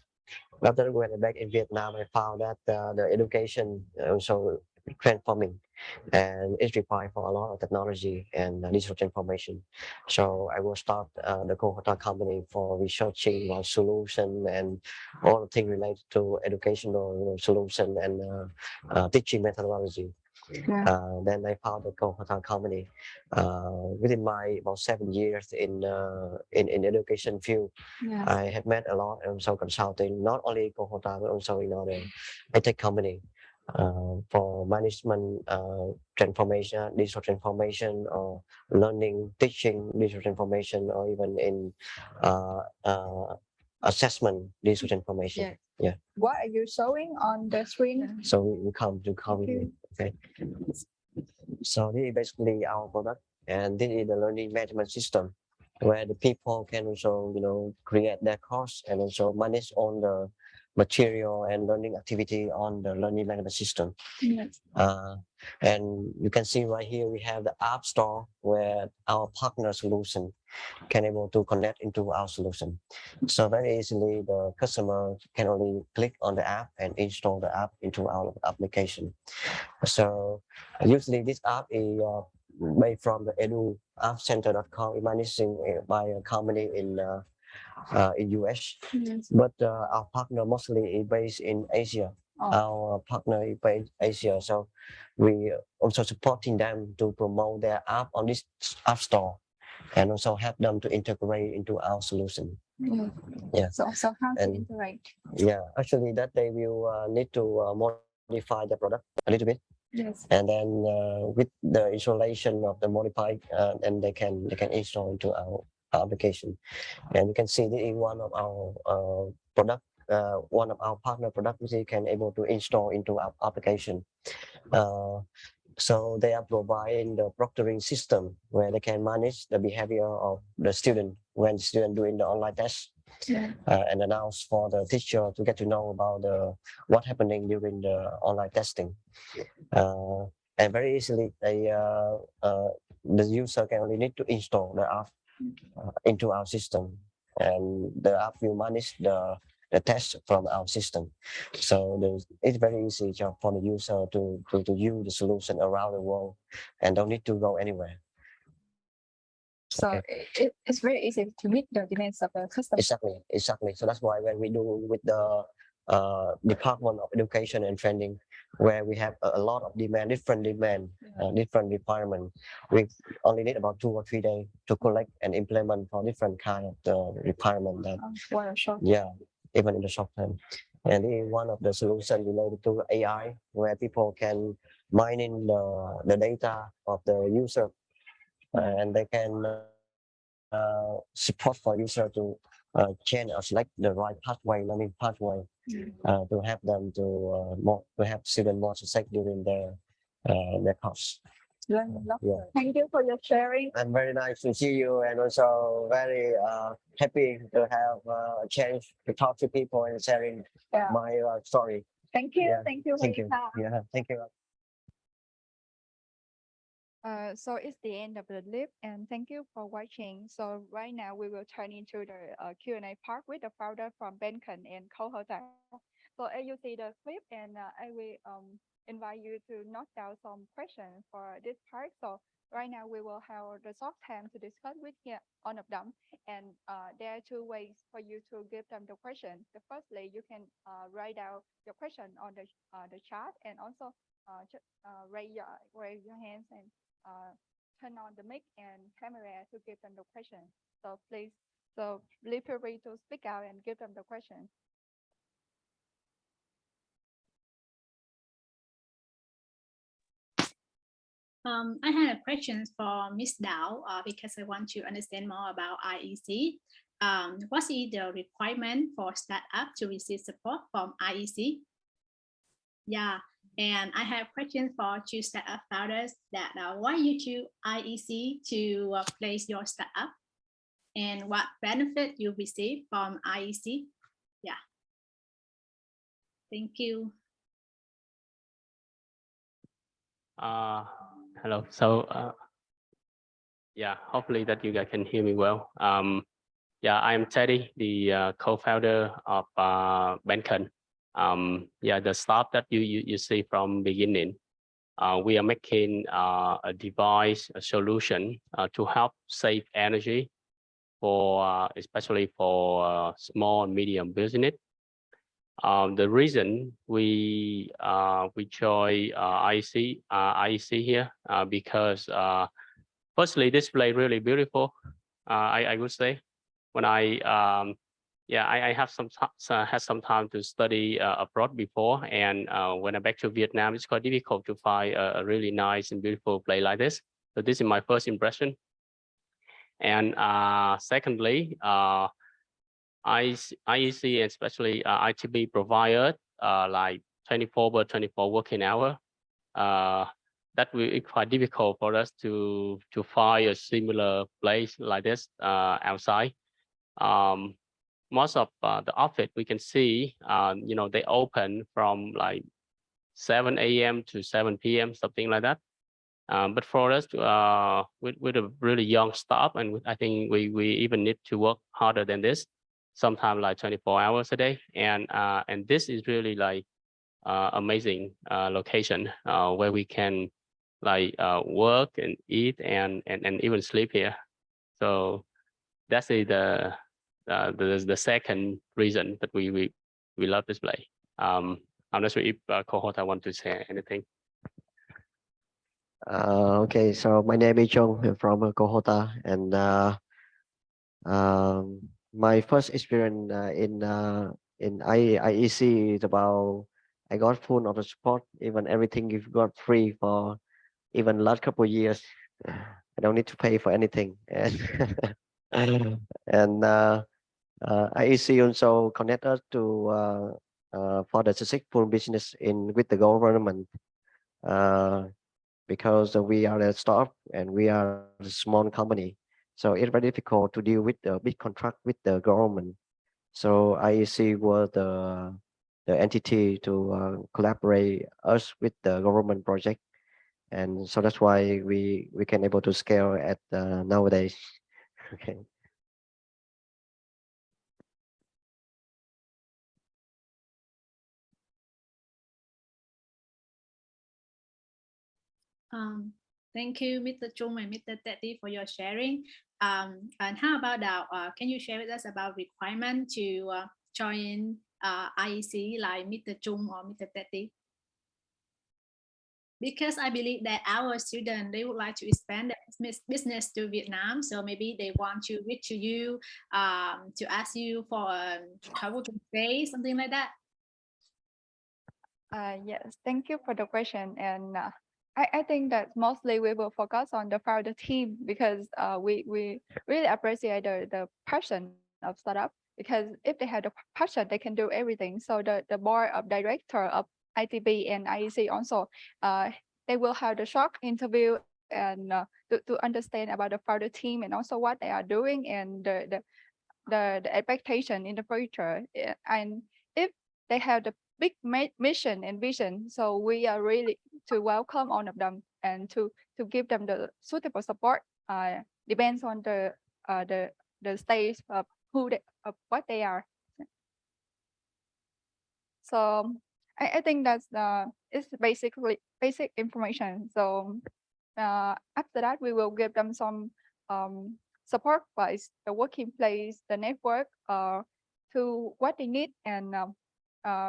After when I back in Vietnam, I found that the education also transforming, and it's required for a lot of technology and digital transformation. So I will start the Cohota company for researching about solution and all the things related to educational solution and teaching methodology. Then I found the Cohota company. Within my about 7 years in education field, I have met a lot, and also consulting not only Cohota but also in other tech company for management transformation, digital transformation, or learning, teaching, digital transformation, or even in assessment, digital transformation. Yeah. What are you showing on the screen? So we come to cover. Okay. So this is basically our product, and this is the learning management system, where the people can also create their course and also manage all the material and learning activity on the learning management system. Yes. And you can see right here we have the app store where our partner solution can able to connect into our solution. So very easily the customer can only click on the app and install the app into our application. So usually this app is made from the eduappcenter.com, managing by a company in US. Yes. But our partner mostly is based in Asia. Our partner is based in Asia, so we also supporting them to promote their app on this app store, and also help them to integrate into our solution. Yeah. So how to And- integrate? Yeah, actually that they will need to modify the product a little bit, Yes. and then with the installation of the modified, and they can install into our application. And you can see this is one of our product, one of our partner product which they can able to install into our application. So they are providing the proctoring system where they can manage the behavior of the student when the student doing the online test. Yeah. And announce for the teacher to get to know about what happening during the online testing. And very easily the user can only need to install the app into our system, and the app will manage the test from our system. So it's very easy for the user to use the solution around the world and don't need to go anywhere. So it's very easy to meet the demands of the customer. Exactly. So that's why when we do with the Department of Education and Training, where we have a lot of different requirement, we only need about 2 or 3 days to collect and implement for different kind of the requirement that. Yeah, even in the short term. And this is one of the solutions related to AI, where people can mining the data of the user, and they can support for user to change or select the right learning pathway, to help them to have students more success during their course. Yeah. Thank you for your sharing. And very nice to see you, and also very happy to have a chance to talk to people and sharing my story. Thank you. Yeah. Thank you. Thank you. Yeah, thank you. So it's the end of the clip, and thank you for watching. So right now we will turn into the Q&A part with the founder from Benkon and Cohota. So as you see the clip, and I will invite you to note down some questions for this part. So right now we will have the short time to discuss with all of them, and there are 2 ways for you to give them the question. The firstly, you can write down your question on the chat, and also just raise your hands and turn on the mic and camera to give them the question. So please feel free to speak out and give them the question. I had a question for Ms. Dao because I want to understand more about IEC. What is the requirement for startup to receive support from IEC? Yeah, and I have questions for 2 startup founders that why you choose IEC to place your startup, and what benefit you receive from IEC? Yeah. Thank you. Hello. So yeah, hopefully that you guys can hear me well. Yeah, I'm Teddy, the co-founder of Benkon. Yeah, the startup that you see from beginning, we are making a device, a solution to help save energy for especially for small and medium business. The reason we join IEC here because firstly, display really beautiful. I would say when I have had some time to study abroad before, and when I back to Vietnam, it's quite difficult to find a really nice and beautiful place like this. So this is my first impression. And secondly, IEC, especially ITB, provided like 24/24 working hour. That will be quite difficult for us to find a similar place like this outside. most of the office we can see, they open from like 7 a.m. to 7 p.m., something like that. But for us, with a really young staff, and I think we even need to work harder than this, sometimes like 24 hours a day. And this is really like amazing location where we can like work and eat and even sleep here. So that's the second reason that we love this place. I'm not sure if Cohota want to say anything. Okay, so my name is Jong. I'm from Cohota, and my first experience in IEC is about I got full of the support. Even everything you got free for even last couple of years. I don't need to pay for anything, and IEC also connect us to for the successful business with the government. Because we are a startup and we are a small company, so it's very difficult to deal with the big contract with the government. So IEC was the entity to collaborate us with the government project, and so that's why we can able to scale at nowadays. Okay. Thank you, Mr. Chung and Mr. Teddy, for your sharing. And how about now? Can you share with us about requirement to join IEC like Mr. Chung or Mr. Teddy? Because I believe that our students, they would like to expand their business to Vietnam. So maybe they want to reach to you to ask you for a co-working space, something like that. Yes, thank you for the question. And I think that mostly we will focus on the founder team because we really appreciate the passion of startup, because if they have the passion, they can do everything. So the board of director of ITB and IEC also, they will have the short interview and to understand about the founder team and also what they are doing and the expectation in the future. And if they have the big mission and vision, so we are really to welcome all of them and to give them the suitable support. Depends on the stage of of what they are. So I think that's it's basically basic information. So after that, we will give them some support wise, the working place, the network, to what they need, and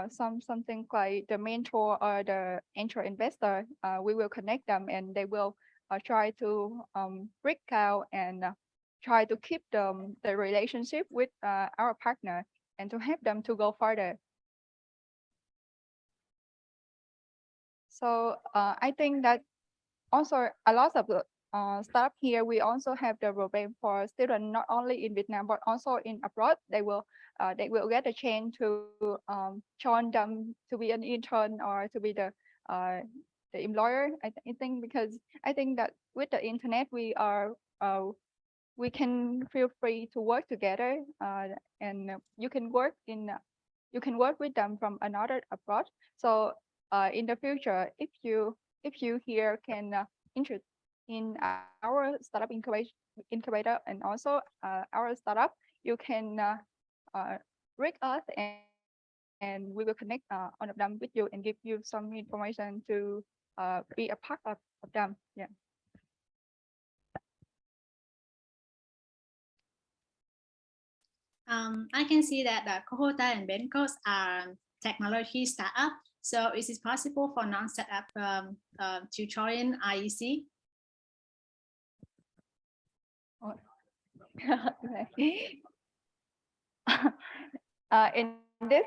something like the mentor or the angel investor. We will connect them, and they will try to break out and try to keep the relationship with our partner and to help them to go further. So I think that also a lot of the staff here, we also have the program for students not only in Vietnam but also in abroad. They will get a chance to join them to be an intern or to be the employer. I think because I think that with the internet we can feel free to work together, and you can work with them from another abroad. So in the future, if you here can interest in our startup incubator and also our startup, you can reach us, and we will connect all of them with you and give you some information to be a part of them. Yeah. I can see that the Cohota and Benkon are technology startup. So is it possible for non-startup to join IEC? In this,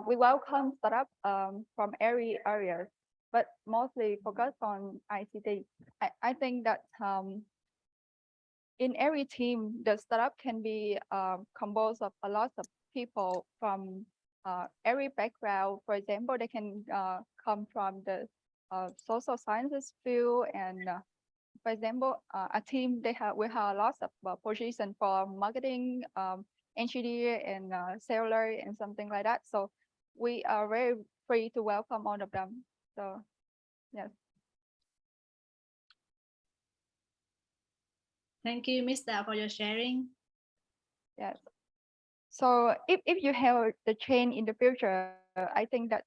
we welcome startup from every area, but mostly focus on ICT. I think that in every team, the startup can be composed of a lot of people from every background. For example, they can come from the social sciences field, and for example, a team we have lots of position for marketing engineer and sailor and something like that. So we are very free to welcome all of them. So yes. Thank you, Mr. for your sharing. Yes. So if you have the train in the future, I think that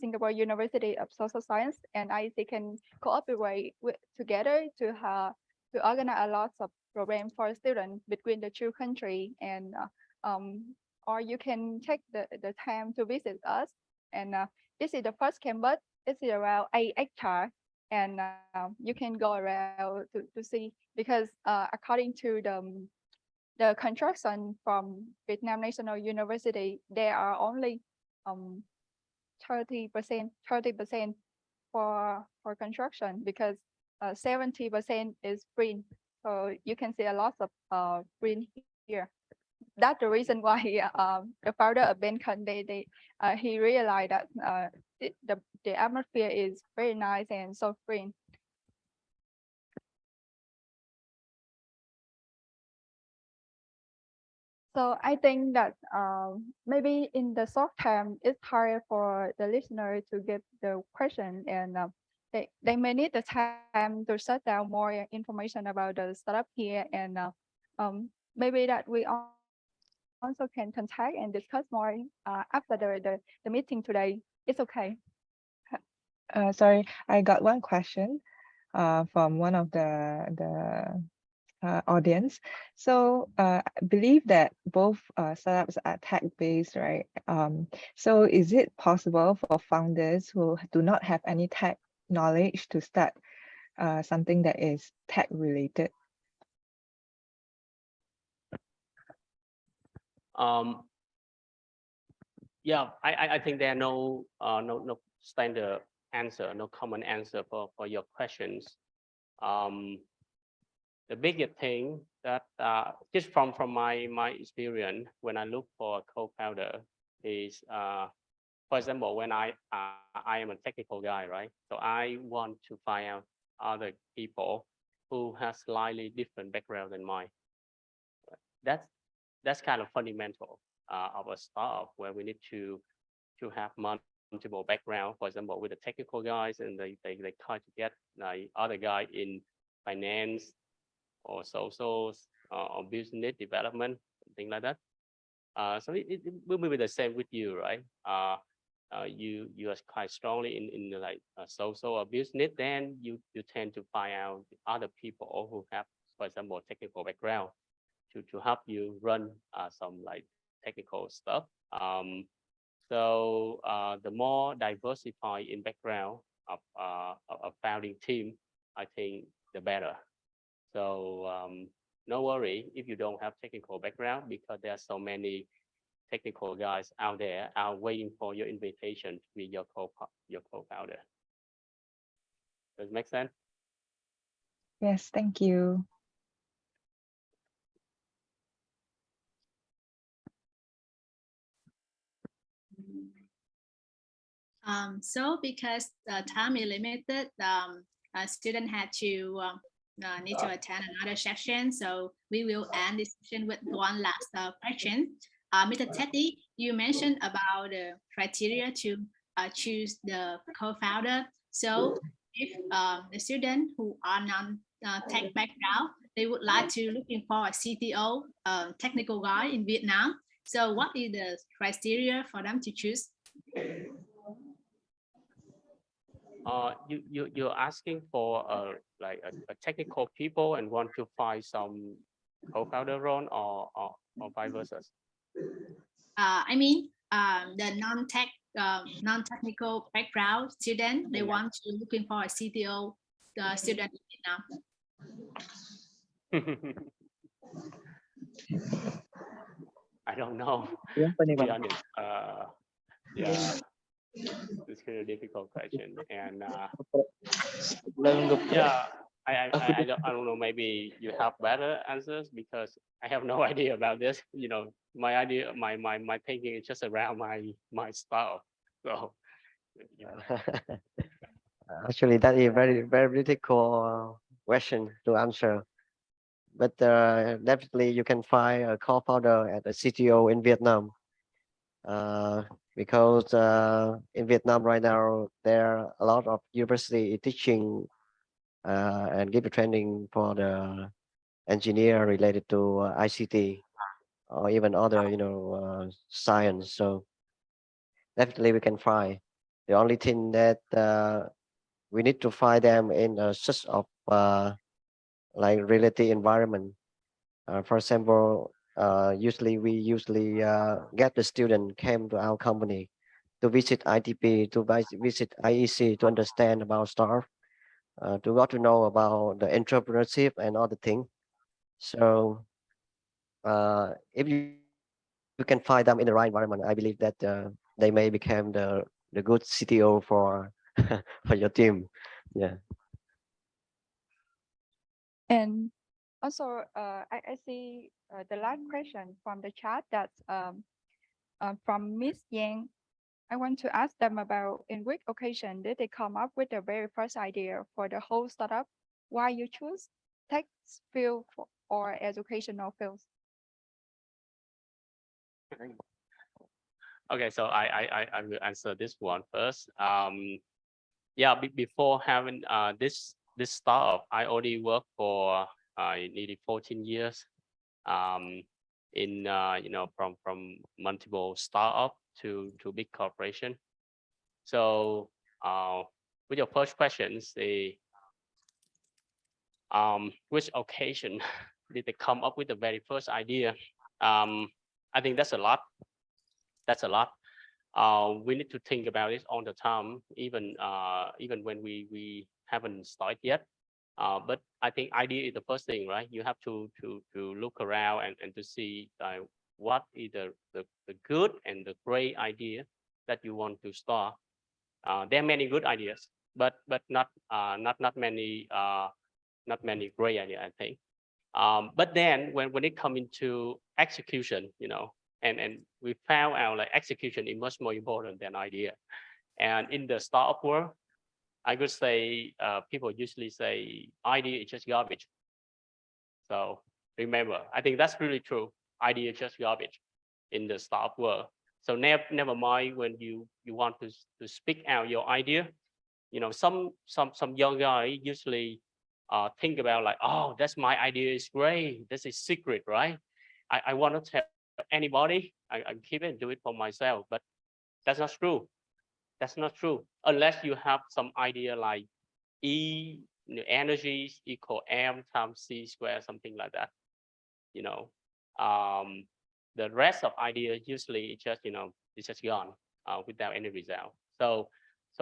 Singapore University of Social Science and IEC can cooperate together to organize a lot of programs for students between the two countries, and or you can take the time to visit us. And this is the first campus. This is around 8 hectares, and you can go around to see, because according to the construction from Vietnam National University, there are only 30% for construction, because 70% is green. So you can see a lot of green here. That's the reason why the founder of Benkon, he realized that the atmosphere is very nice and so green. So I think that maybe in the short term, it's hard for the listener to get the question, and they may need the time to search down more information about the startup here, and maybe that we also can contact and discuss more after the meeting today. It's okay. Sorry, I got one question from one of the audience. So I believe that both startups are tech-based, right? So is it possible for founders who do not have any tech knowledge to start something that is tech-related? Yeah, I think there are no standard answer, no common answer for your questions. The biggest thing that just from my experience, when I look for a co-founder, is for example, when I am a technical guy, right? So I want to find out other people who has slightly different background than mine. That's kind of fundamental of a startup, where we need to have multiple background. For example, with the technical guys, and they try to get like other guy in finance or social or business development, things like that. So it will be the same with you, right? You are quite strongly in like social or business, then you tend to find out other people who have, for example, technical background to help you run some like technical stuff. So the more diversified in background of a founding team, I think the better. So no worry if you don't have technical background, because there are so many technical guys out there waiting for your invitation to be your co-founder. Does it make sense? Yes, thank you. So because the time is limited, a student had to need to attend another section. So we will end this session with one last question. Mr. Teddy, you mentioned about the criteria to choose the co-founder. So if the student who are non-tech background, they would like to looking for a CTO, technical guy in Vietnam. So what is the criteria for them to choose? You're asking for like a technical people and want to find some co-founder role, or vice versa? I mean, the non-technical background student, they want to looking for a CTO student in Vietnam. I don't know. Yeah, To be honest, yeah, it's kind of difficult question, and yeah, I don't know. Maybe you have better answers, because I have no idea about this. You know, my idea, my thinking is just around my style. So, yeah. Actually, that is very difficult question to answer. but definitely you can find a co-founder at a CTO in Vietnam. Because in Vietnam right now, there are a lot of university teaching and give training for the engineer related to ICT or even other, science. So definitely we can find. The only thing that we need to find them in a such of like related environment. For example, we usually get the student came to our company to visit ITP, to visit IEC to understand about startup, to got to know about the entrepreneurship and other things. So if you can find them in the right environment, I believe that they may become the good CTO for for your team. Yeah. And also, I see the last question from the chat that's from Miss Yang. I want to ask them about in which occasion did they come up with the very first idea for the whole startup? Why you choose tech field or educational fields? Okay, so I will answer this one first. Yeah, before having this startup, I already worked for nearly 14 years. In from multiple startup to big corporation. So with your first questions, which occasion did they come up with the very first idea? I think that's a lot. That's a lot. We need to think about it all the time, even when we haven't started yet. But I think idea is the first thing, right? You have to look around and to see what is the good and the great idea that you want to start. There are many good ideas, but not many great ideas, I think. But then when it comes into execution, and we found out like execution is much more important than idea. And in the startup world, I could say people usually say idea is just garbage. So remember, I think that's really true. Idea is just garbage in the startup world. So never mind when you want to speak out your idea. Some young guy usually think about like, oh, that's my idea is great. This is secret, right? I want to tell anybody. I keep it and do it for myself, but that's not true. That's not true unless you have some idea like E energy equal M times C squared, something like that. The rest of idea usually just it's just gone without any result. So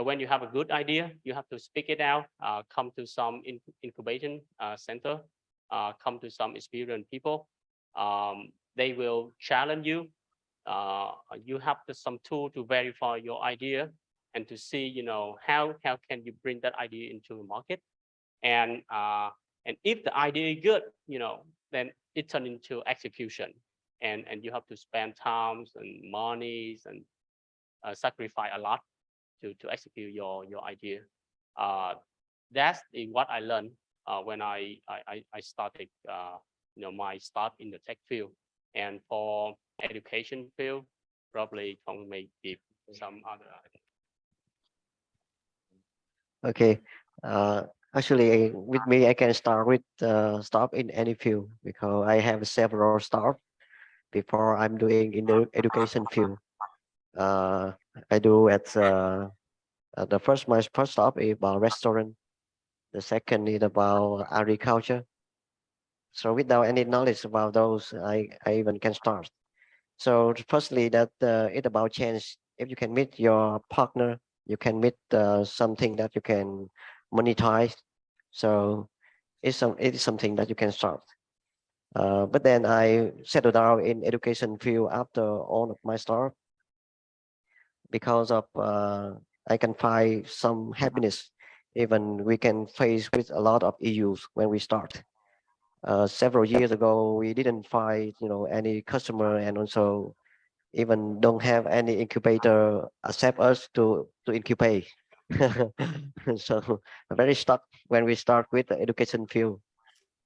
when you have a good idea, you have to speak it out. Come to some incubation center. Come to some experienced people. They will challenge you. You have some tool to verify your idea and to see, how can you bring that idea into the market, and if the idea is good, then it turns into execution, and you have to spend times and monies and sacrifice a lot to execute your idea. That's what I learned when I started, my start in the tech field, and for education field, probably Phong may give some other. Okay. Actually, with me, I can start with startup in any field because I have several startups before I'm doing in the education field. I do at my first startup is about restaurant. The second is about agriculture. So without any knowledge about those, I even can start. So firstly, that it's about change. If you can meet your partner, you can meet something that you can monetize. So it is something that you can start. But then I settled down in education field after all of my start because of I can find some happiness. Even we can face with a lot of issues when we start. Several years ago, we didn't find any customer, and also even don't have any incubator accept us to incubate. So very stuck when we start with the education field.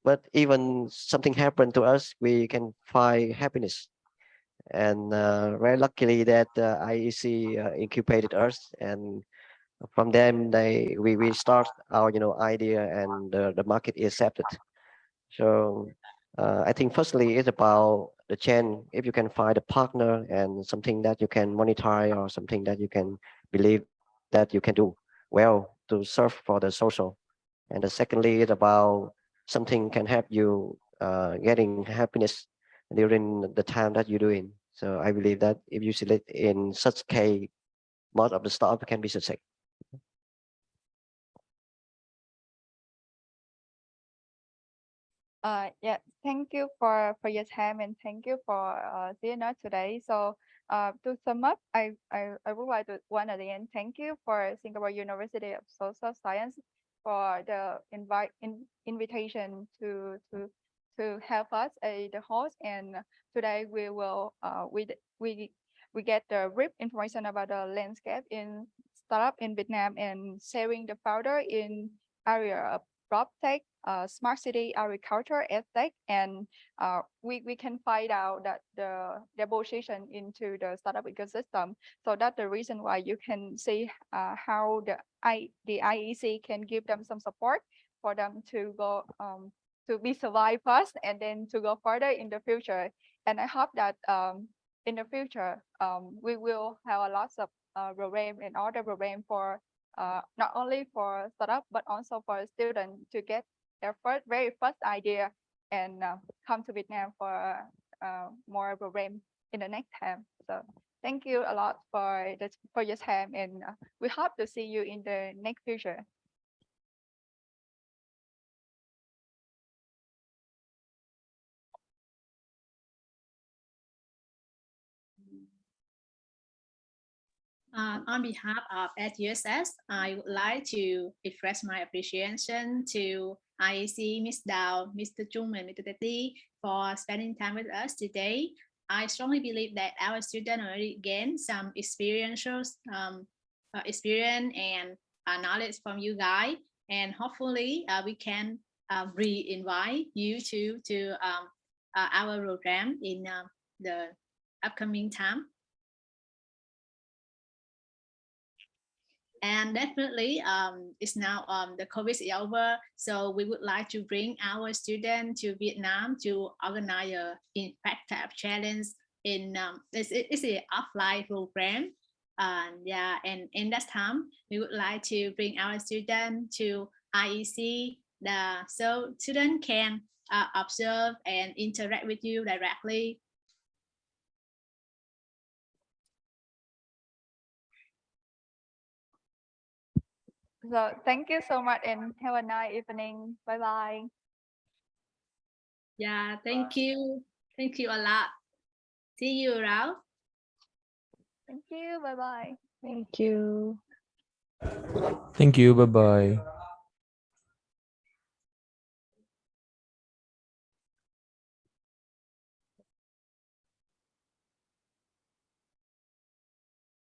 but even something happened to us, we can find happiness. And very luckily that IEC incubated us, and from them we start our idea, and the market is accepted. So I think firstly it's about the chain. If you can find a partner and something that you can monetize, or something that you can believe that you can do well to serve for the social. And the secondly is about something can help you getting happiness during the time that you're doing. So I believe that if you select in such case, most of the startup can be success. Yeah, thank you for your time, and thank you for seeing us today. So to sum up, I would like to once again thank you for Singapore University of Social Science for the invitation to help us as the host. And today we will we get the brief information about the landscape in startup in Vietnam, and sharing the founder in area of Proptech, Smartcity, Agriculture, Edutech, and we can find out that their position into the startup ecosystem. So that's the reason why you can see how the IEC can give them some support for them to go to be survive first, and then to go further in the future. And I hope that in the future we will have a lot of program and other program for not only for startup but also for students to get their very first idea, and come to Vietnam for more program in the next time. So thank you a lot for your time, and we hope to see you in the next future. On behalf of SUSS, I would like to express my appreciation to IEC, Ms. Dao, Mr. Chung, and Mr. Teti for spending time with us today. I strongly believe that our students already gained some experience and knowledge from you guys, and hopefully we can re-invite you to our program in the upcoming time. And definitely, it's now the COVID is over, so we would like to bring our students to Vietnam to organize a impact type challenge in it's an offline program. Yeah, and in that time, we would like to bring our students to IEC, so students can observe and interact with you directly. So thank you so much, and have a nice evening. Bye bye. Yeah, thank you. Thank you a lot. See you around. Thank you. Bye bye. Thank you. Thank you. Bye bye.